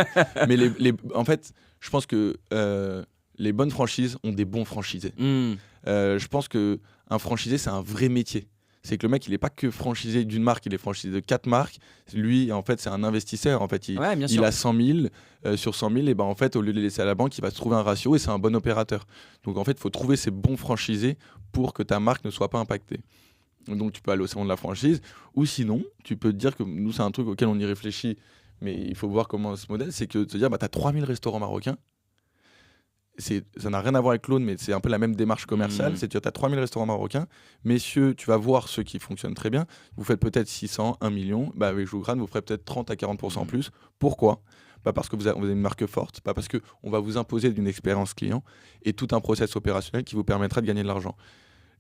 Mais en fait, je pense que les bonnes franchises ont des bons franchisés. Je pense qu'un franchisé, c'est un vrai métier. C'est que le mec, il n'est pas que franchisé d'une marque, il est franchisé de 4 marques. Lui, en fait, c'est un investisseur. En fait, il a 100 000. Sur 100 000, et ben, en fait, au lieu de les laisser à la banque, il va se trouver un ratio et c'est un bon opérateur. Donc, en fait, il faut trouver ces bons franchisés pour que ta marque ne soit pas impactée. Donc, tu peux aller au salon de la franchise. Ou sinon, tu peux te dire que nous, c'est un truc auquel on y réfléchit, mais il faut voir comment ce modèle, c'est que de te dire, tu as 3000 restaurants marocains. Ça n'a rien à voir avec l'autre, mais c'est un peu la même démarche commerciale. C'est que tu as 3000 restaurants marocains. Messieurs, tu vas voir ceux qui fonctionnent très bien. Vous faites peut-être 600, 1 million. Avec Choukran, vous ferez peut-être 30 à 40% en plus. Pourquoi ? Pas parce que vous avez une marque forte, pas parce qu'on va vous imposer d'une expérience client et tout un process opérationnel qui vous permettra de gagner de l'argent.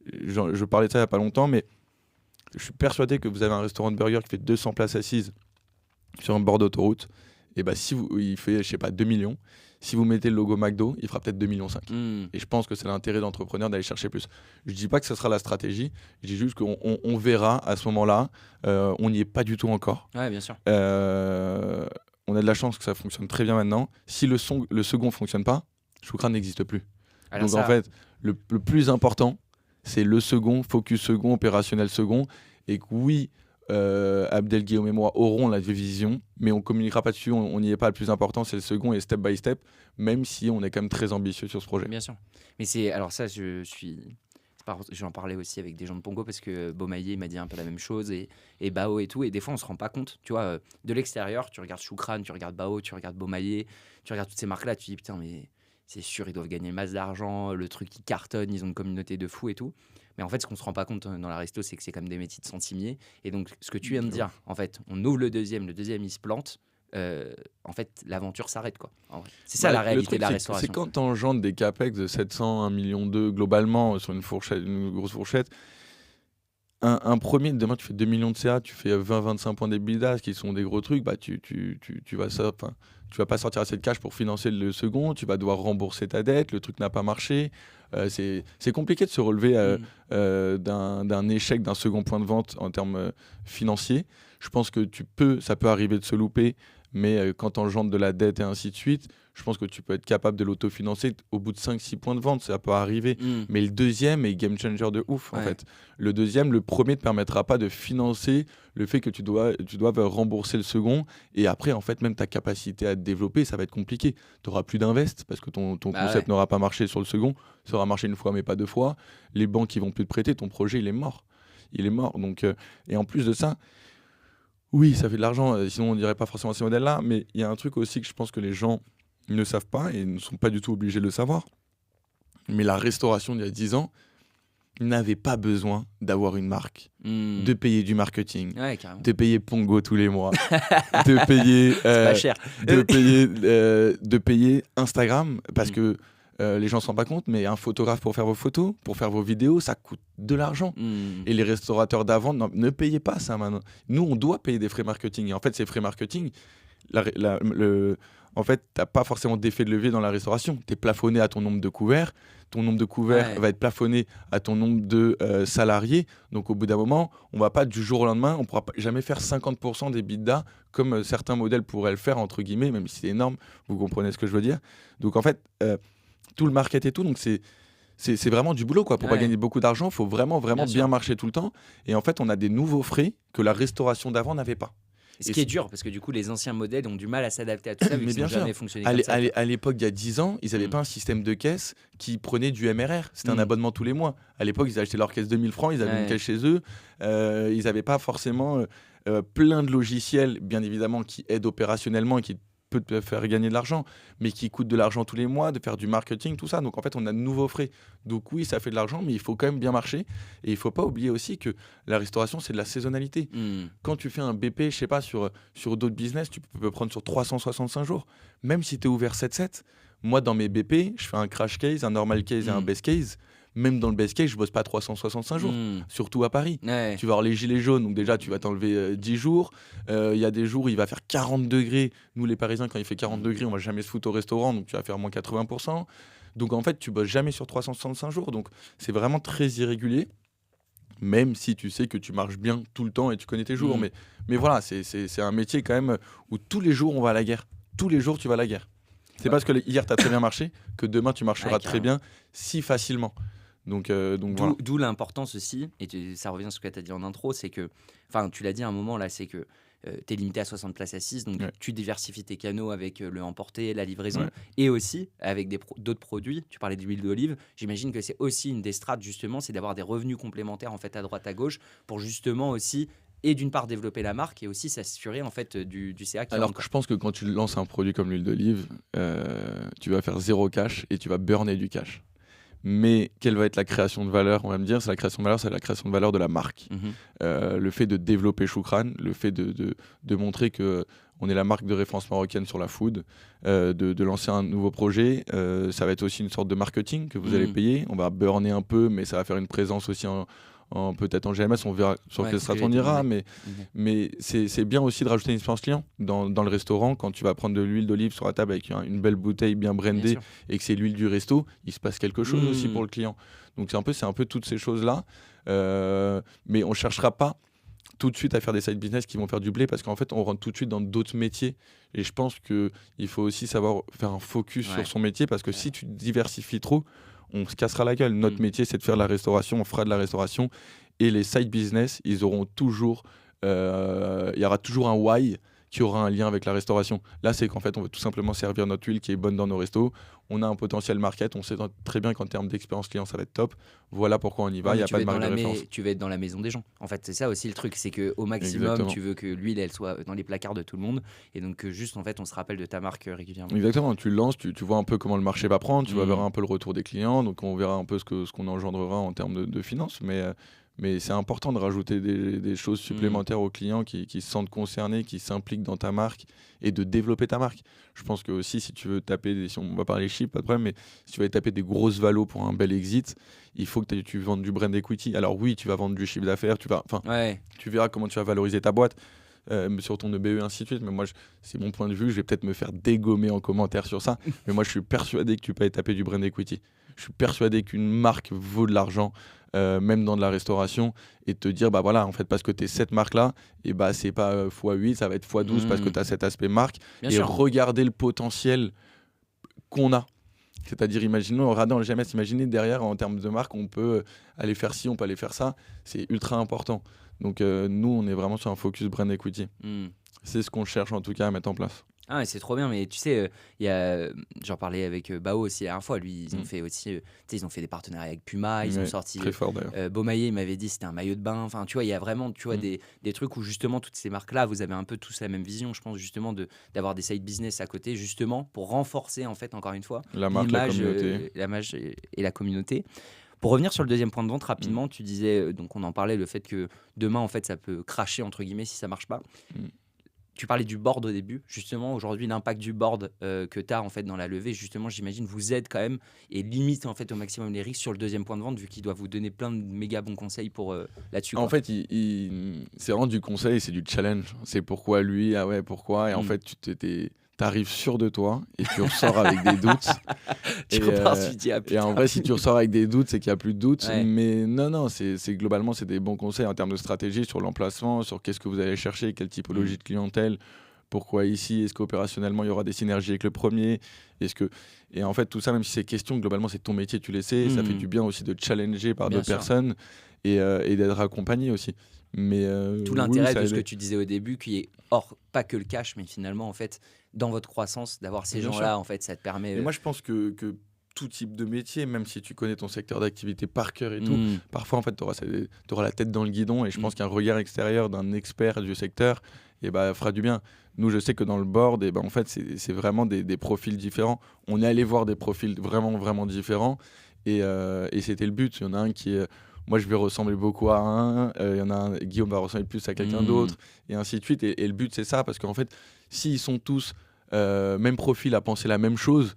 Je parlais de ça il n'y a pas longtemps, mais je suis persuadé que vous avez un restaurant de burger qui fait 200 places assises sur un bord d'autoroute. Et il fait, je sais pas, 2 millions. Si vous mettez le logo McDo, il fera peut-être 2,5 millions. Et je pense que c'est l'intérêt d'entrepreneur d'aller chercher plus. Je ne dis pas que ce sera la stratégie, je dis juste qu'on verra à ce moment-là. On n'y est pas du tout encore. Ouais, bien sûr. On a de la chance que ça fonctionne très bien maintenant. Si le second ne fonctionne pas, Choukran n'existe plus. Alors donc en fait, le plus important, c'est le second, focus second, opérationnel second. Et que oui, Abdel, Guillaume et moi aurons la vision, mais on ne communiquera pas dessus, on n'y est pas. Le plus important, c'est le second et step by step, même si on est quand même très ambitieux sur ce projet. Bien sûr. Mais c'est J'en parlais aussi avec des gens de Pongo parce que Beaumaillé m'a dit un peu la même chose et Bao et tout. Et des fois, on se rend pas compte. Tu vois, de l'extérieur, tu regardes Choukran, tu regardes Bao, tu regardes Beaumaillé, tu regardes toutes ces marques-là, tu te dis putain, mais c'est sûr, ils doivent gagner masse d'argent, le truc qui cartonne, ils ont une communauté de fous et tout. Mais en fait, ce qu'on se rend pas compte dans la resto, c'est que c'est comme des métiers de centimiers. Et donc, ce que tu viens de dire, en fait, on ouvre le deuxième il se plante. En fait, l'aventure s'arrête, quoi. C'est ça la réalité de la restauration. C'est quand tu engendres des capex de 700, 1,2 million globalement sur une grosse fourchette. Un premier, demain tu fais 2 millions de CA, tu fais 20-25 points d'EBITDA, qui sont des gros trucs, bah tu vas pas sortir assez de cash pour financer le second, tu vas devoir rembourser ta dette, le truc n'a pas marché. C'est compliqué de se relever d'un échec d'un second point de vente en termes financiers. Je pense que ça peut arriver de se louper, mais quand tu engendres de la dette et ainsi de suite, je pense que tu peux être capable de l'autofinancer au bout de 5-6 points de vente, ça peut arriver. Mais le deuxième est game changer de ouf, en fait. Le premier ne te permettra pas de financer le fait que tu dois rembourser le second. Et après, en fait, même ta capacité à te développer, ça va être compliqué. Tu n'auras plus d'invest parce que ton concept n'aura pas marché sur le second. Ça aura marché une fois, mais pas 2 fois. Les banques, ils vont plus te prêter. Ton projet, il est mort. Donc, et en plus de ça, oui, ça fait de l'argent. Sinon, on ne dirait pas forcément ces modèles-là. Mais il y a un truc aussi que je pense que les gens ne savent pas et ne sont pas du tout obligés de le savoir. Mais la restauration d'il y a 10 ans n'avait pas besoin d'avoir une marque, de payer du marketing, de payer Pongo tous les mois, de payer, pas cher. de payer Instagram parce que les gens ne se rendent pas compte, mais un photographe pour faire vos photos, pour faire vos vidéos, ça coûte de l'argent. Et les restaurateurs d'avant ne payaient pas ça maintenant. Nous, on doit payer des frais marketing. Et en fait, ces frais marketing, en fait, tu n'as pas forcément d'effet de levier dans la restauration. Tu es plafonné à ton nombre de couverts. Ton nombre de couverts va être plafonné à ton nombre de salariés. Donc, au bout d'un moment, on ne va pas du jour au lendemain, on ne pourra jamais faire 50% des EBITDA comme certains modèles pourraient le faire, entre guillemets, même si c'est énorme. Vous comprenez ce que je veux dire. Donc, en fait, tout le market et tout, donc c'est vraiment du boulot, quoi. Pour pas gagner beaucoup d'argent, il faut vraiment bien marcher tout le temps. Et en fait, on a des nouveaux frais que la restauration d'avant n'avait pas. Ce qui est dur, parce que du coup, les anciens modèles ont du mal à s'adapter à tout ça, vu qu'ils n'ont jamais fonctionné comme ça. À l'époque, il y a 10 ans, ils n'avaient pas un système de caisse qui prenait du MRR. C'était un abonnement tous les mois. À l'époque, ils achetaient leur caisse 2000 francs, ils avaient une caisse chez eux. Ils n'avaient pas forcément plein de logiciels, bien évidemment, qui aident opérationnellement et qui peut te faire gagner de l'argent, mais qui coûte de l'argent tous les mois, de faire du marketing, tout ça. Donc en fait, on a de nouveaux frais. Donc oui, ça fait de l'argent, mais il faut quand même bien marcher. Et il ne faut pas oublier aussi que la restauration, c'est de la saisonnalité. Quand tu fais un BP, je sais pas, sur d'autres business, tu peux prendre sur 365 jours. Même si tu es ouvert 7-7, moi, dans mes BP, je fais un crash case, un normal case et un best case. Même dans le best case, je bosse pas 365 jours, surtout à Paris. Tu vas avoir les gilets jaunes, donc déjà tu vas t'enlever 10 jours. Il y a des jours où il va faire 40 degrés. Nous les Parisiens, quand il fait 40 degrés, on va jamais se foutre au restaurant, donc tu vas faire moins 80%. Donc en fait, tu bosses jamais sur 365 jours, donc c'est vraiment très irrégulier. Même si tu sais que tu marches bien tout le temps et tu connais tes jours. Mais voilà, c'est un métier quand même où tous les jours on va à la guerre. Tous les jours tu vas à la guerre. C'est parce que hier tu as très bien marché que demain tu marcheras très bien si facilement. Donc voilà. D'où l'importance aussi, et ça revient à ce que tu as dit en intro, c'est que, enfin tu l'as dit à un moment là, c'est que tu es limité à 60 places assises, donc tu diversifies tes canaux avec le emporter, la livraison, et aussi avec d'autres produits. Tu parlais d'huile d'olive, j'imagine que c'est aussi une des strates justement, c'est d'avoir des revenus complémentaires en fait à droite à gauche pour justement aussi, et d'une part développer la marque et aussi s'assurer en fait du CA. Alors que je pense que quand tu lances un produit comme l'huile d'olive, tu vas faire 0 cash et tu vas burner du cash. Mais quelle va être la création de valeur? On va me dire, c'est la création de valeur de la marque. Le fait de développer Choukran, le fait de montrer qu'on est la marque de référence marocaine sur la food, de lancer un nouveau projet, ça va être aussi une sorte de marketing que vous allez payer. On va burner un peu, mais ça va faire une présence aussi peut-être en GMS, on verra sur quelle strate on ira, mais c'est bien aussi de rajouter une expérience client dans le restaurant. Quand tu vas prendre de l'huile d'olive sur la table avec une belle bouteille bien brandée et que c'est l'huile du resto, il se passe quelque chose aussi pour le client. Donc c'est un peu toutes ces choses-là, mais on ne cherchera pas tout de suite à faire des side business qui vont faire du blé parce qu'en fait on rentre tout de suite dans d'autres métiers et je pense qu'il faut aussi savoir faire un focus sur son métier parce que si tu diversifies trop, on se cassera la gueule. Notre métier, c'est de faire de la restauration, on fera de la restauration. Et les side business, ils auront toujours, il y aura toujours un why qui aura un lien avec la restauration. Là, c'est qu'en fait, on veut tout simplement servir notre huile qui est bonne dans nos restos. On a un potentiel market, on sait très bien qu'en termes d'expérience client, ça va être top. Voilà pourquoi on y va, il n'y a pas de marque de référence. Tu veux être dans la maison des gens. En fait, c'est ça aussi le truc, c'est qu'au maximum, Exactement. tu veux que l'huile, elle soit dans les placards de tout le monde. Et donc, juste, en fait, on se rappelle de ta marque régulièrement. Exactement, tu le lances, tu vois un peu comment le marché va prendre, tu vas voir un peu le retour des clients, donc on verra un peu ce qu'on engendrera en termes de finances. Mais c'est important de rajouter des choses supplémentaires aux clients qui se sentent concernés, qui s'impliquent dans ta marque et de développer ta marque. Je pense que aussi, si tu veux taper, si on va parler chiffres, pas de problème, mais si tu veux taper des grosses valos pour un bel exit, il faut que tu vendes du brand equity. Alors oui, tu vas vendre du chiffre d'affaires, tu verras comment tu vas valoriser ta boîte. Sur ton EBE, ainsi de suite. Mais moi, c'est mon point de vue. Je vais peut-être me faire dégommer en commentaire sur ça. Mais moi, je suis persuadé que tu peux taper du brand equity. Je suis persuadé qu'une marque vaut de l'argent, même dans de la restauration, et te dire, bah voilà, en fait, parce que tu es cette marque-là, et bah c'est pas x8, ça va être x12 parce que tu as cet aspect marque. Bien et sûr. Regarder le potentiel qu'on a. C'est-à-dire, imaginons, regardez en GMS, imaginez derrière, en termes de marque, on peut aller faire ci, on peut aller faire ça. C'est ultra important. Donc, nous, on est vraiment sur un focus brand equity. C'est ce qu'on cherche, en tout cas, à mettre en place. Ah ouais, c'est trop bien, mais tu sais, j'en parlais avec Bao aussi la dernière fois. Lui, ils ont fait aussi, ils ont fait des partenariats avec Puma, ils ont sorti. Très fort d'ailleurs. Beaumaillé, il m'avait dit c'était un maillot de bain. Enfin, tu vois, il y a vraiment, des trucs où justement toutes ces marques-là, vous avez un peu tous la même vision. Je pense justement d'avoir des side business à côté, justement pour renforcer en fait encore une fois la marque, l'image, l'image et la communauté. Pour revenir sur le deuxième point de vente rapidement, tu disais, donc on en parlait, le fait que demain en fait ça peut cracher entre guillemets si ça marche pas. Tu parlais du board au début. Justement, aujourd'hui, l'impact du board que tu as en fait, dans la levée, justement, j'imagine, vous aide quand même et limite en fait, au maximum les risques sur le deuxième point de vente, vu qu'il doit vous donner plein de méga bons conseils pour là-dessus. En fait, c'est vraiment du conseil, c'est du challenge. C'est pourquoi lui, ah ouais, pourquoi. Et en fait, t'arrives sûr de toi et tu ressors avec des doutes. Et en vrai, si tu ressors avec des doutes, c'est qu'il n'y a plus de doutes. Ouais. Mais non, globalement, c'est des bons conseils en termes de stratégie sur l'emplacement, sur qu'est-ce que vous allez chercher, quelle typologie de clientèle, pourquoi ici, est-ce qu'opérationnellement, il y aura des synergies avec le premier. Et en fait, tout ça, même si c'est question, globalement, c'est ton métier, tu le sais. Ça fait du bien aussi de challenger par d'autres personnes et d'être accompagné aussi. Mais tout l'intérêt de ce que tu disais au début, qui est hors, pas que le cash, mais finalement, en fait, dans votre croissance, d'avoir ces gens-là, en fait, ça te permet. Et moi, je pense que tout type de métier, même si tu connais ton secteur d'activité par cœur et tout, parfois, en fait, tu auras la tête dans le guidon. Et je pense qu'un regard extérieur d'un expert du secteur fera du bien. Nous, je sais que dans le board, en fait, c'est vraiment des profils différents. On est allé voir des profils vraiment, vraiment différents. Et c'était le but. Il y en a un qui est... Moi, je vais ressembler beaucoup à un. Il y en a un, Guillaume va ressembler plus à quelqu'un d'autre. Et ainsi de suite. Et le but, c'est ça. Parce qu'en fait, s'ils sont tous même profil à penser la même chose,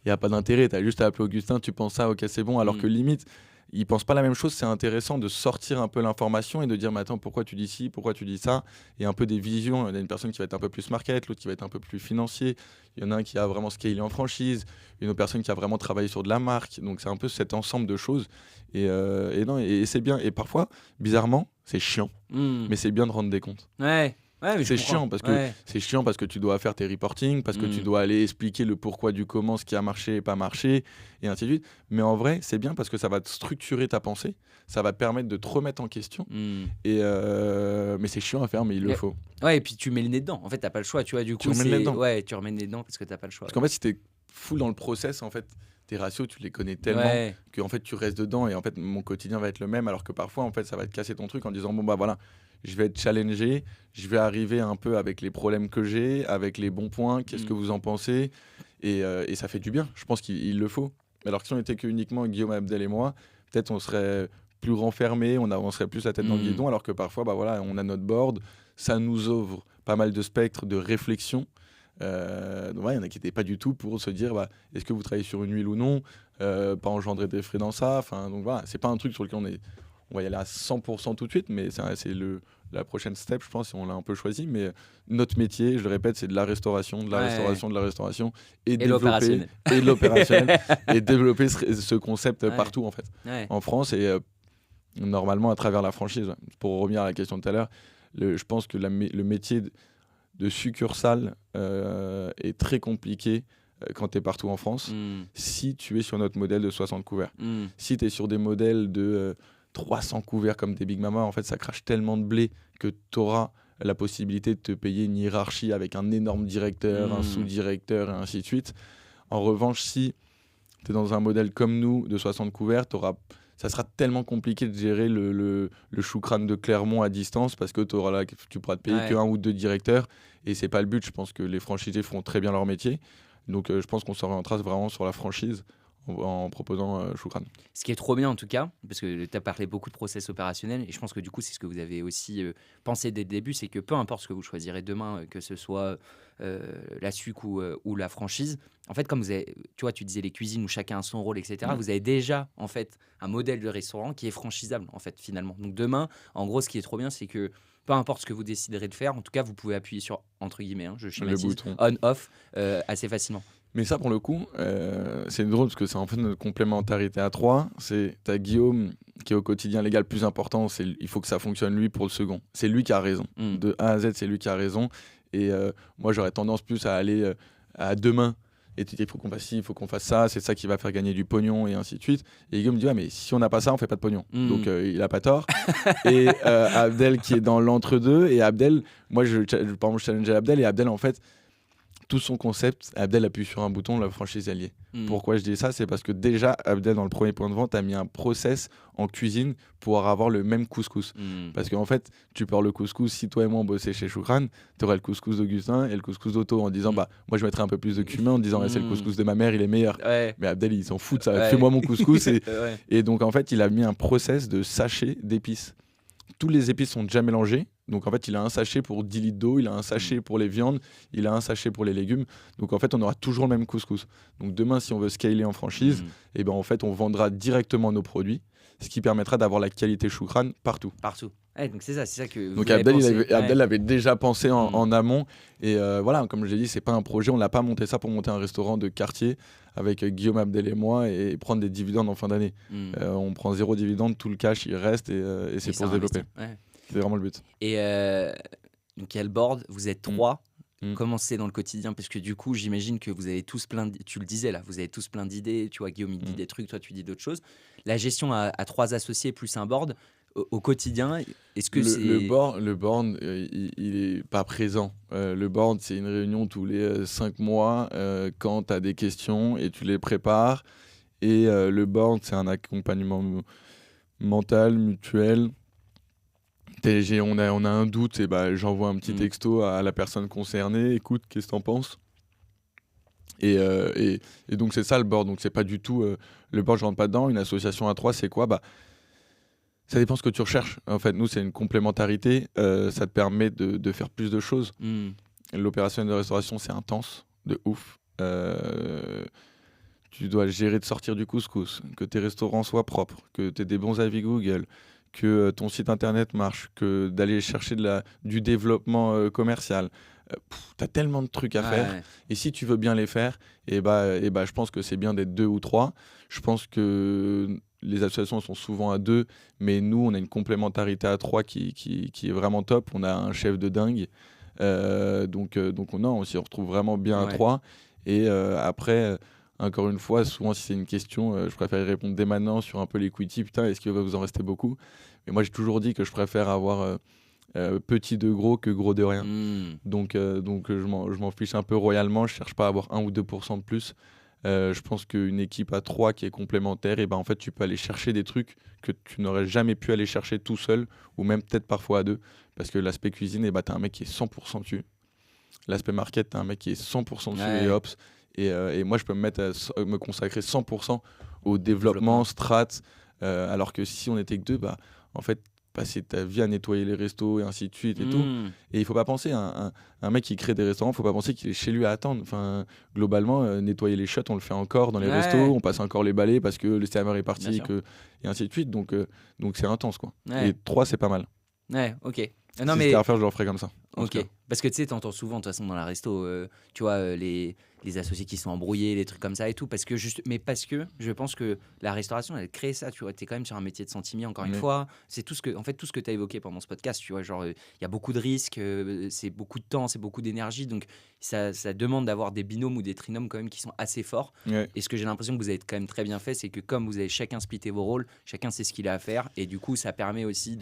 il n'y a pas d'intérêt. Tu as juste à appeler Augustin, tu penses ça, ok, c'est bon. Alors que limite, ils ne pensent pas la même chose. C'est intéressant de sortir un peu l'information et de dire, mais attends, pourquoi tu dis ci, pourquoi tu dis ça. Et un peu des visions. Il y a une personne qui va être un peu plus market, l'autre qui va être un peu plus financier. Il y en a un qui a vraiment scalé en franchise, une autre personne qui a vraiment travaillé sur de la marque. Donc c'est un peu cet ensemble de choses. Et c'est bien. Et parfois, bizarrement, c'est chiant. Mais c'est bien de rendre des comptes. Ouais, c'est chiant parce que tu dois faire tes reporting, parce que tu dois aller expliquer le pourquoi du comment, ce qui a marché et pas marché, et ainsi de suite. Mais en vrai, c'est bien parce que ça va te structurer ta pensée, ça va te permettre de te remettre en question. Mais c'est chiant à faire, mais il le faut. Ouais, et puis tu mets le nez dedans. En fait, t'as pas le choix, tu vois. Du coup, tu remets le nez dedans. Ouais, tu remets le nez dedans parce que t'as pas le choix. Parce qu'en fait, si t'es full dans le process, en fait, tes ratios, tu les connais tellement que en fait, tu restes dedans. Et en fait, mon quotidien va être le même, alors que parfois, en fait, ça va te casser ton truc en disant bon bah voilà. Je vais être challengé, je vais arriver un peu avec les problèmes que j'ai, avec les bons points, qu'est-ce que vous en pensez, et ça fait du bien, je pense qu'il le faut. Alors que si on était que uniquement Guillaume, Abdel et moi, peut-être on serait plus renfermé, on avancerait plus la tête dans le guidon, alors que parfois, bah voilà, on a notre board, ça nous ouvre pas mal de spectres de réflexion. Donc il y en a qui n'étaient pas du tout pour se dire est-ce que vous travaillez sur une huile ou non, pas engendrer des frais dans ça, donc voilà, c'est pas un truc sur lequel on va y aller à 100% tout de suite, mais c'est la prochaine step, je pense, et on l'a un peu choisi. Mais notre métier, je le répète, c'est de la restauration, de la restauration, et de l'opérationnel, et développer ce concept partout, en fait. En France, et normalement à travers la franchise. Pour revenir à la question de tout à l'heure, je pense que le métier de succursale est très compliqué quand tu es partout en France, si tu es sur notre modèle de 60 couverts. Si tu es sur des modèles de 300 couverts comme des Big Mama, en fait, ça crache tellement de blé que tu auras la possibilité de te payer une hiérarchie avec un énorme directeur, un sous-directeur et ainsi de suite. En revanche, si tu es dans un modèle comme nous de 60 couverts, ça sera tellement compliqué de gérer le choucrane de Clermont à distance parce que tu pourras te payer qu'un ou deux directeurs et c'est pas le but. Je pense que les franchisés feront très bien leur métier. Donc je pense qu'on s'orientera vraiment sur la franchise en proposant choucrane. Ce qui est trop bien en tout cas, parce que tu as parlé beaucoup de process opérationnels et je pense que du coup c'est ce que vous avez aussi pensé dès le début, c'est que peu importe ce que vous choisirez demain, que ce soit la SUC ou la franchise, en fait comme vous avez, tu vois, tu disais les cuisines où chacun a son rôle, etc. Vous avez déjà en fait un modèle de restaurant qui est franchisable en fait finalement. Donc demain, en gros, ce qui est trop bien, c'est que peu importe ce que vous déciderez de faire, en tout cas vous pouvez appuyer sur entre guillemets, je schématise, le bouton on/off assez facilement. Mais ça, pour le coup, c'est drôle parce que c'est en fait notre complémentarité à trois. T'as Guillaume qui est au quotidien légal plus important. Il faut que ça fonctionne lui pour le second. C'est lui qui a raison. De A à Z, c'est lui qui a raison. Et moi, j'aurais tendance plus à aller à demain et te dire il faut qu'on fasse ci, il faut qu'on fasse ça. C'est ça qui va faire gagner du pognon et ainsi de suite. Et Guillaume me dit mais si on n'a pas ça, on fait pas de pognon. Donc il a pas tort. Et Abdel qui est dans l'entre-deux. Et Abdel, moi, je challengeais Abdel et Abdel en fait. Tout son concept, Abdel appuie sur un bouton, la franchise est liée. Pourquoi je dis ça? C'est parce que déjà, Abdel, dans le premier point de vente, a mis un process en cuisine pour avoir le même couscous. Parce qu'en fait, tu pars le couscous, si toi et moi on bossait chez Choucrane, tu aurais le couscous d'Augustin et le couscous d'Otto en disant, moi je mettrais un peu plus de cumin, en disant, c'est le couscous de ma mère, il est meilleur. Ouais. Mais Abdel, il s'en fout de ça, fais-moi mon couscous. Et donc, en fait, il a mis un process de sachets d'épices. Tous les épices sont déjà mélangées. Donc en fait, il a un sachet pour 10 litres d'eau, il a un sachet pour les viandes, il a un sachet pour les légumes. Donc en fait, on aura toujours le même couscous. Donc demain, si on veut scaler en franchise, et ben en fait, on vendra directement nos produits, ce qui permettra d'avoir la qualité choucrane partout. Donc c'est ça que. Donc Abdel avait déjà pensé en amont. Et voilà, comme je l'ai dit, c'est pas un projet. On l'a pas monté ça pour monter un restaurant de quartier avec Guillaume, Abdel et moi et prendre des dividendes en fin d'année. On prend 0 dividende, tout le cash il reste et c'est pour se développer. C'est vraiment le but. Et donc il y a le board, vous êtes 3. Comment c'est dans le quotidien? Parce que du coup, j'imagine que vous avez tous tu le disais là, vous avez tous plein d'idées. Tu vois, Guillaume, il dit des trucs, toi, tu dis d'autres choses. La gestion à 3 associés plus un board, au quotidien, est-ce que le board, il est pas présent. Le board, c'est une réunion tous les 5 mois quand tu as des questions et tu les prépares. Et le board, c'est un accompagnement mental, mutuel. On a un doute et j'envoie un petit texto à la personne concernée. Écoute, qu'est-ce que t'en penses? Et donc c'est ça le board. Donc c'est pas du tout le board. Je rentre pas dedans. Une association à 3, c'est quoi? Ça dépend ce que tu recherches. En fait, nous c'est une complémentarité. Ça te permet de faire plus de choses. L'opération de restauration, c'est intense, de ouf. Tu dois gérer de sortir du couscous, que tes restaurants soient propres, que tu aies des bons avis Google, que ton site internet marche, que d'aller chercher du développement commercial. Tu as tellement de trucs à faire. Et si tu veux bien les faire, je pense que c'est bien d'être 2 ou 3. Je pense que les associations sont souvent à 2, mais nous, on a une complémentarité à 3 qui est vraiment top. On a un chef de dingue. Donc on s'y retrouve vraiment bien à 3. Et après... Encore une fois, souvent si c'est une question, je préfère y répondre dès maintenant sur un peu l'equity. Putain, est-ce qu'il va vous en rester beaucoup? Mais moi, j'ai toujours dit que je préfère avoir petit de gros que gros de rien. Donc je m'en fiche un peu royalement. Je cherche pas à avoir 1 ou 2% de plus. Je pense qu'une équipe à 3 qui est complémentaire, en fait, tu peux aller chercher des trucs que tu n'aurais jamais pu aller chercher tout seul ou même peut-être parfois à 2. Parce que l'aspect cuisine, t'as un mec qui est 100% dessus. L'aspect market, t'as un mec qui est 100% dessus et ops. Et moi, je peux me consacrer 100% au développement, strat. Alors que si on était que 2, en fait, passer ta vie à nettoyer les restos et ainsi de suite et tout. Et il faut pas penser, un mec qui crée des restaurants, faut pas penser qu'il est chez lui à attendre. Enfin, globalement, nettoyer les shots, on le fait encore dans les restos, on passe encore les balais parce que le serveur est parti et ainsi de suite. Donc c'est intense, quoi. Et 3, c'est pas mal. Ouais, ok. Non, si c'était à refaire, je le referais comme ça. en tout Ok. cas. Parce que tu sais, t'entends souvent, de toute façon, dans la resto, tu vois, les associés qui sont embrouillés, les trucs comme ça et tout. Parce que je pense que la restauration, elle crée ça, tu vois. T'es quand même sur un métier de centimie, encore une Oui. fois. C'est tout ce que t'as évoqué pendant ce podcast, tu vois. Genre, il y a beaucoup de risques, c'est beaucoup de temps, c'est beaucoup d'énergie. Donc, ça demande d'avoir des binômes ou des trinômes quand même qui sont assez forts. Ouais. Et ce que j'ai l'impression que vous avez quand même très bien fait, c'est que comme vous avez chacun splitté vos rôles, chacun sait ce qu'il a à faire. Et du coup, ça permet aussi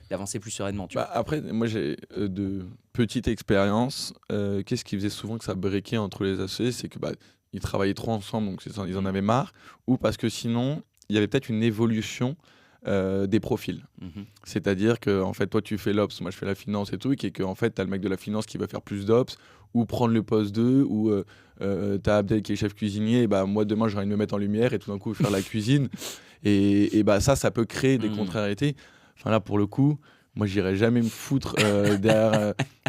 d'avancer plus sereinement, tu vois. Après, moi j'ai de petites expériences. Qu'est-ce qui faisait souvent que ça briquait entre les associés, c'est que ils travaillaient trop ensemble, donc ils en avaient marre, ou parce que sinon il y avait peut-être une évolution des profils. Mhm. C'est-à-dire que en fait, toi tu fais l'ops, moi je fais la finance et tout, et que en fait t'as le mec de la finance qui va faire plus d'ops ou prendre le poste 2, ou t'as Abdel qui est chef cuisinier, et moi demain j'ai envie de me mettre en lumière et tout d'un coup faire la cuisine, et ça peut créer des Mhm. contrariétés. Enfin là pour le coup, moi j'irais jamais me foutre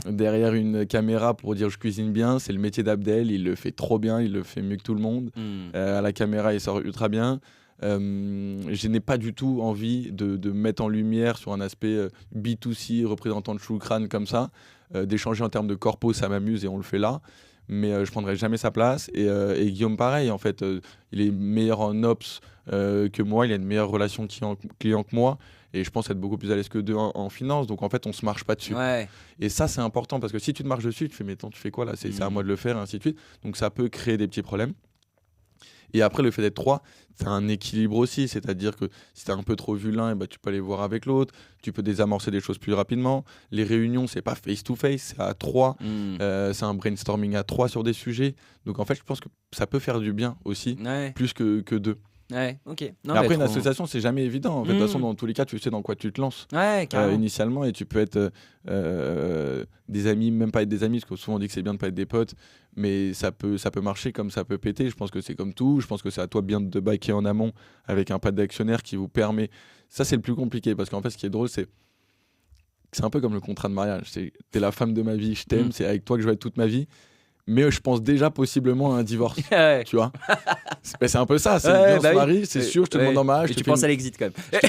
derrière une caméra pour dire je cuisine bien. C'est le métier d'Abdel, il le fait trop bien, il le fait mieux que tout le monde. Mhm. À la caméra il sort ultra bien. Je n'ai pas du tout envie de mettre en lumière sur un aspect B2C, représentant de Choukran comme ça, d'échanger en termes de corpo, ça m'amuse et on le fait là, mais je prendrai jamais sa place. Et Guillaume pareil, en fait, il est meilleur en ops que moi, il a une meilleure relation client que moi, et je pense être beaucoup plus à l'aise que deux en finance, donc en fait on se marche pas dessus. Ouais. Et ça c'est important, parce que si tu te marches dessus, tu fais mais attends, tu fais quoi là, c'est à moi de le faire, et ainsi de suite, donc ça peut créer des petits problèmes. Et après, le fait d'être trois, c'est un équilibre aussi. C'est-à-dire que si tu es un peu trop vu l'un, tu peux aller voir avec l'autre. Tu peux désamorcer des choses plus rapidement. Les réunions, c'est pas face-to-face, c'est à trois. Mhm. C'est un brainstorming à trois sur des sujets. Donc en fait, je pense que ça peut faire du bien aussi, Ouais. plus que deux. Ouais. Ok. Non, Mais après, mais une trop- association, c'est jamais évident. En fait, de toute façon, Mhm. dans tous les cas, tu sais dans quoi tu te lances. Ouais, carrément. Initialement, et tu peux être des amis, même pas être des amis, parce que souvent on dit que c'est bien de pas être des potes, mais ça peut marcher comme ça peut péter. Je pense que c'est comme tout. Je pense que c'est à toi bien de te baquer en amont avec un pad d'actionnaire qui vous permet. Ça, c'est le plus compliqué, parce qu'en fait, ce qui est drôle, c'est un peu comme le contrat de mariage. T'es la femme de ma vie, je t'aime, Mm. c'est avec toi que je vais être toute ma vie. Mais je pense déjà possiblement à un divorce, Ouais. tu vois. C'est un peu ça. C'est Ouais, bien, on bah se oui. marie, c'est sûr, je te demande en mariage. Et je tu te fais penses une- à l'exit quand même.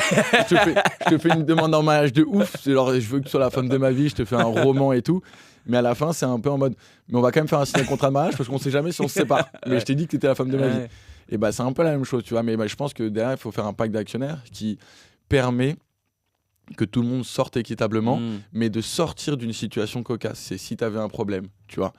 je te fais une demande en mariage de ouf. C'est genre, je veux que tu sois la femme de ma vie, je te fais un roman et tout. Mais à la fin, c'est un peu en mode, mais on va quand même faire un signe de contrat de mariage parce qu'on sait jamais si on se sépare. Mais je t'ai dit que tu étais la femme de ma vie. Ouais. Et c'est un peu la même chose, tu vois. Mais je pense que derrière, il faut faire un pacte d'actionnaires qui permet que tout le monde sorte équitablement, Mm. mais de sortir d'une situation cocasse. C'est si tu avais un problème, tu vois.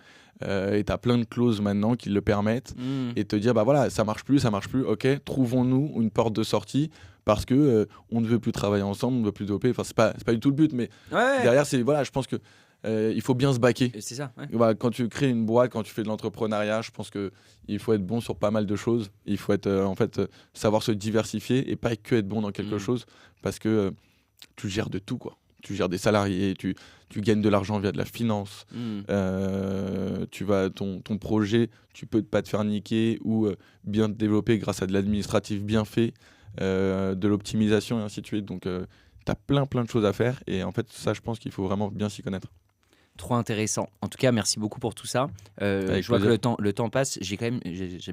Et tu as plein de clauses maintenant qui le permettent, Mm. et te dire, voilà, ça marche plus, ok, trouvons-nous une porte de sortie, parce que on ne veut plus travailler ensemble, on ne veut plus développer. Enfin, c'est pas du tout le but, mais Ouais. derrière, je pense que il faut bien se baquer. C'est ça. Ouais. Voilà, quand tu crées une boîte, quand tu fais de l'entrepreneuriat, je pense que il faut être bon sur pas mal de choses. Il faut être, savoir se diversifier et pas que être bon dans quelque Mm. chose, parce que tu gères de tout, quoi. Tu gères des salariés, tu gagnes de l'argent via de la finance. Mm. Ton projet, tu peux pas te faire niquer, ou bien te développer grâce à de l'administratif bien fait, de l'optimisation et ainsi de suite. Donc, tu as plein de choses à faire. Et en fait, ça, je pense qu'il faut vraiment bien s'y connaître. Trop intéressant. En tout cas, merci beaucoup pour tout ça. Avec Je vois que plaisir. le temps passe. J'aime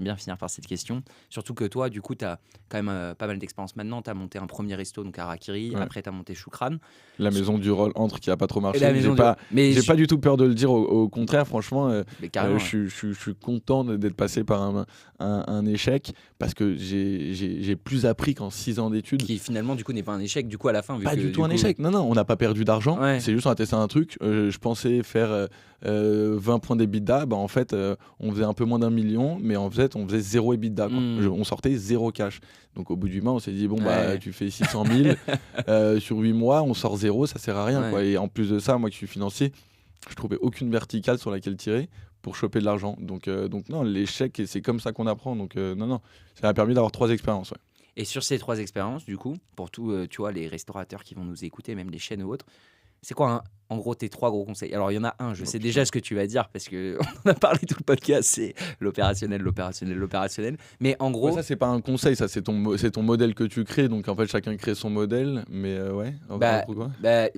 bien finir par cette question. Surtout que toi, du coup, tu as quand même pas mal d'expérience maintenant. Tu as monté un premier resto, donc à Harakiri. Ouais. Après, tu as monté Choukran. La maison du rôle entre qui a pas trop marché. la maison J'ai pas, Mais j'ai pas du tout peur de le dire. Au contraire, franchement, mais carrément, je suis content d'être passé par un échec, parce que j'ai plus appris qu'en 6 ans d'études. qui finalement, du coup, n'est pas un échec. Du coup, à la fin, vu Pas que, du tout un échec. Non, on n'a pas perdu d'argent. Ouais. C'est juste on a testé un truc. Je pensais faire 20 points d'EBITDA. En fait, on faisait un peu moins d'1 million, mais en fait, on faisait 0 EBITDA, quoi. On sortait 0 cash. Donc au bout du mois, on s'est dit, bon, Ouais. tu fais 600 000 sur 8 mois, on sort 0, ça sert à rien, Ouais. quoi. Et en plus de ça, moi qui suis financier, je trouvais aucune verticale sur laquelle tirer pour choper de l'argent. Donc non, l'échec, c'est comme ça qu'on apprend. Donc non, ça m'a permis d'avoir 3 expériences. Ouais. Et sur ces 3 expériences, du coup, pour tous tu vois, les restaurateurs qui vont nous écouter, même les chaînes ou autres, c'est quoi, en gros, tes 3 gros conseils? Alors, il y en a un, je sais déjà ce que tu vas dire, parce qu'on en a parlé tout le podcast, c'est l'opérationnel. Mais en gros, Ouais, ça, c'est pas un conseil, ça, c'est ton modèle que tu crées. Donc en fait, chacun crée son modèle. Mais ouais, Bah, quoi.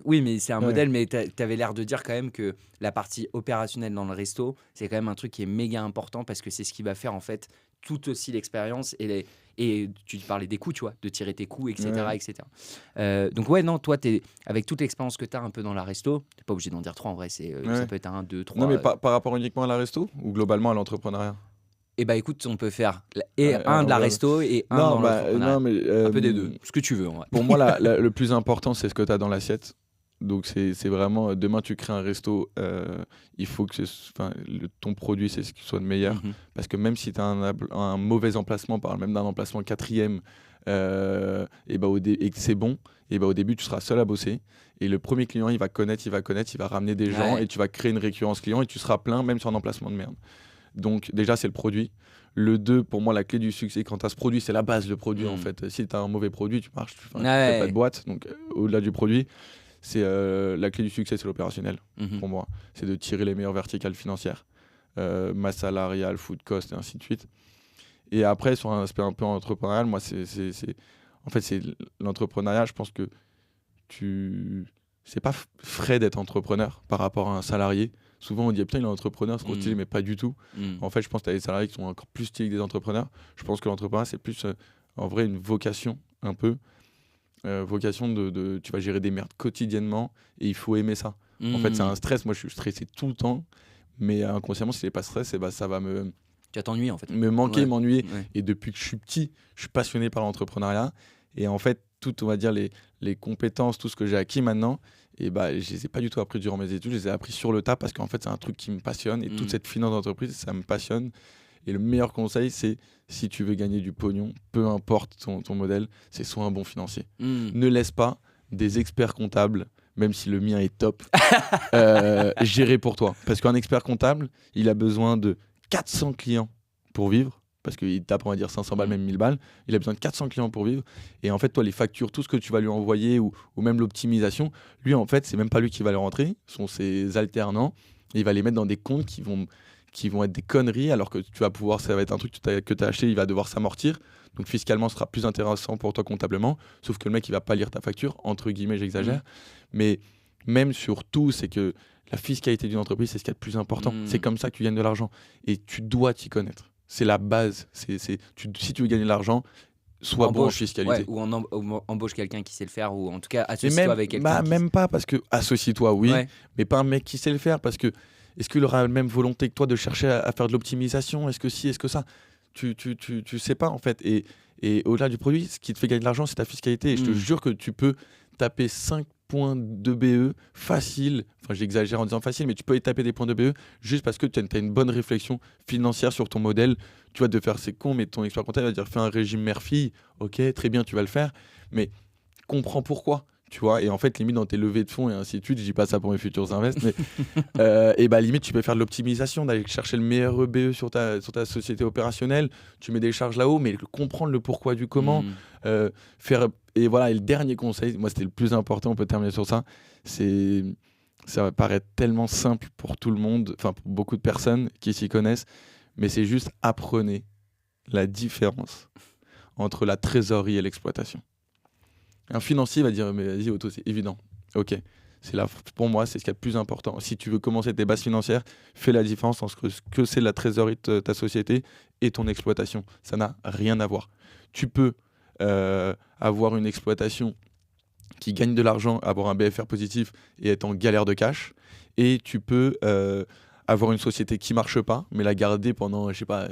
oui, mais c'est un Ouais. modèle, mais t'avais l'air de dire quand même que la partie opérationnelle dans le resto, c'est quand même un truc qui est méga important, parce que c'est ce qui va faire en fait tout aussi l'expérience et tu parlais des coups, tu vois, de tirer tes coups, etc. Donc ouais, non, toi, avec toute l'expérience que tu as un peu dans la resto, t'es pas obligé d'en dire 3 en vrai, ça peut être 1, 2, 3. Non, mais par rapport uniquement à la resto ou globalement à l'entrepreneuriat? Eh bah écoute, on peut faire un de la resto et un dans l'entrepreneuriat. Non, mais Un peu des deux, ce que tu veux en vrai. pour moi, le plus important, c'est ce que tu as dans l'assiette. Donc, c'est vraiment, demain, tu crées un resto, il faut que ton produit, c'est ce qui soit le meilleur. Mhm. Parce que même si tu as un mauvais emplacement, par même d'un emplacement 4e, et que c'est bon, et au début, tu seras seul à bosser. Et le premier client, il va connaître, il va ramener des gens, et tu vas créer une récurrence client, et tu seras plein, même sur un emplacement de merde. Donc, déjà, c'est le produit. Le 2, pour moi, la clé du succès, quand tu as ce produit, c'est la base, le produit, en fait. Si tu as un mauvais produit, tu marches, tu fais pas de boîte. Donc, au-delà du produit, c'est la clé du succès, c'est l'opérationnel, pour moi. C'est de tirer les meilleures verticales financières, masse salariale, food cost, et ainsi de suite. Et après, sur un aspect un peu entrepreneurial, moi, en fait, c'est l'entrepreneuriat, je pense que c'est pas frais d'être entrepreneur par rapport à un salarié. Souvent, on dit putain, il est entrepreneur, c'est trop stylé, mais pas du tout. En fait, je pense que tu as des salariés qui sont encore plus stylés que des entrepreneurs. Je pense que l'entrepreneuriat, c'est plus en vrai une vocation, un peu. Vocation tu vas gérer des merdes quotidiennement et il faut aimer ça. En fait, c'est un stress. Moi, je suis stressé tout le temps, mais inconsciemment, si j'ai pas stress, ça va tu vas t'ennuyer en fait. Me manquer, m'ennuyer. Ouais. Et depuis que je suis petit, je suis passionné par l'entrepreneuriat. Et en fait, on va dire les compétences, tout ce que j'ai acquis maintenant, et je les ai pas du tout appris durant mes études. Je les ai appris sur le tas parce qu'en fait, c'est un truc qui me passionne et toute cette finance d'entreprise, ça me passionne. Et le meilleur conseil, c'est si tu veux gagner du pognon, peu importe ton modèle, c'est soit un bon financier. Ne laisse pas des experts comptables, même si le mien est top, gérer pour toi. Parce qu'un expert comptable, il a besoin de 400 clients pour vivre. Parce qu'il tape, on va dire, 500 balles, même 1000 balles. Il a besoin de 400 clients pour vivre. Et en fait, toi, les factures, tout ce que tu vas lui envoyer ou même l'optimisation, lui, en fait, c'est même pas lui qui va les rentrer. Ce sont ses alternants. Et il va les mettre dans des comptes qui vont être des conneries, alors que ça va être un truc que tu as acheté, il va devoir s'amortir. Donc fiscalement, ce sera plus intéressant pour toi comptablement. Sauf que le mec, il va pas lire ta facture, entre guillemets, j'exagère. Mais même sur tout, c'est que la fiscalité d'une entreprise, c'est ce qu'il y a de plus important. C'est comme ça que tu gagnes de l'argent. Et tu dois t'y connaître. C'est la base. Si tu veux gagner de l'argent, sois bon en fiscalité. Ouais, ou embauche quelqu'un qui sait le faire, ou en tout cas associe-toi avec quelqu'un. Même pas, parce que associe-toi, oui, mais pas un mec qui sait le faire, parce que est-ce qu'il aura la même volonté que toi de chercher à faire de l'optimisation? Est-ce que si, est-ce que ça? Tu sais pas en fait. Et au-delà du produit, ce qui te fait gagner de l'argent, c'est ta fiscalité. Et je te jure que tu peux taper 5 points de BE facile. Enfin, j'exagère en disant facile, mais tu peux y taper des points de BE juste parce que tu as une bonne réflexion financière sur ton modèle. Tu vas te faire, c'est con, mais ton expert comptable va dire fais un régime mère-fille. Ok, très bien, tu vas le faire. Mais comprends pourquoi. Tu vois, et en fait, limite dans tes levées de fonds et ainsi de suite, je dis pas ça pour mes futurs invests, mais limite, tu peux faire de l'optimisation, d'aller chercher le meilleur EBE sur ta société opérationnelle. Tu mets des charges là-haut, mais comprendre le pourquoi du comment. Et voilà, et le dernier conseil, moi, c'était le plus important, on peut terminer sur ça, ça va paraître tellement simple pour tout le monde, enfin, pour beaucoup de personnes qui s'y connaissent, mais c'est juste apprenez la différence entre la trésorerie et l'exploitation. Un financier va dire mais vas-y Otto, c'est évident. Ok, pour moi c'est ce qu'il y a de plus important. Si tu veux commencer tes bases financières, fais la différence entre ce que c'est la trésorerie de ta société et ton exploitation. Ça n'a rien à voir. Tu peux avoir une exploitation qui gagne de l'argent, avoir un BFR positif et être en galère de cash, et tu peux avoir une société qui marche pas mais la garder pendant, je sais pas,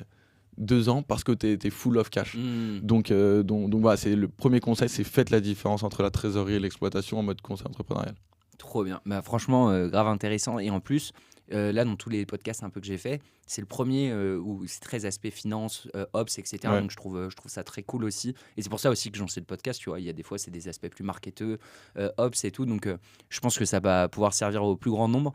2 ans parce que tu es full of cash. Donc voilà, c'est le premier conseil, c'est faites la différence entre la trésorerie et l'exploitation en mode conseil entrepreneurial. Trop bien. Franchement, grave intéressant. Et en plus, là, dans tous les podcasts un peu que j'ai fait, c'est le premier où c'est très aspect finance, ops, etc. Ouais. Donc je trouve ça très cool aussi. Et c'est pour ça aussi que j'en sais le podcast. Tu vois, il y a des fois, c'est des aspects plus marketeux, ops et tout. Donc je pense que ça va pouvoir servir au plus grand nombre.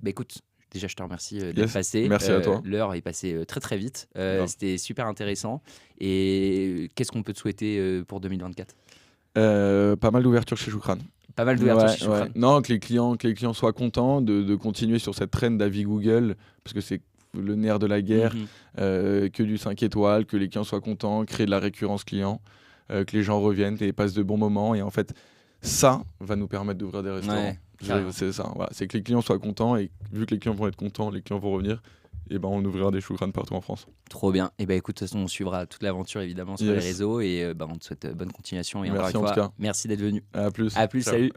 Écoute, déjà, je te remercie d'être passé. Merci à toi. L'heure est passée très très vite. C'était super intéressant. Et qu'est-ce qu'on peut te souhaiter pour 2024 ? Pas mal d'ouverture chez Choukran. Pas mal d'ouverture chez Choukran. Non, que les clients soient contents de continuer sur cette trend d'avis Google, parce que c'est le nerf de la guerre, que du 5 étoiles, que les clients soient contents, créer de la récurrence client, que les gens reviennent et passent de bons moments. Et en fait, ça va nous permettre d'ouvrir des restaurants. C'est ça, voilà. C'est que les clients soient contents, et vu que les clients vont être contents, les clients vont revenir. et ben on ouvrira des Choucrane partout en France. Trop bien. Et écoute, de toute façon, on suivra toute l'aventure évidemment sur les réseaux et on te souhaite bonne continuation. Et Merci encore une en tout fois, cas. merci d'être venu. À plus. À plus, Ciao. salut.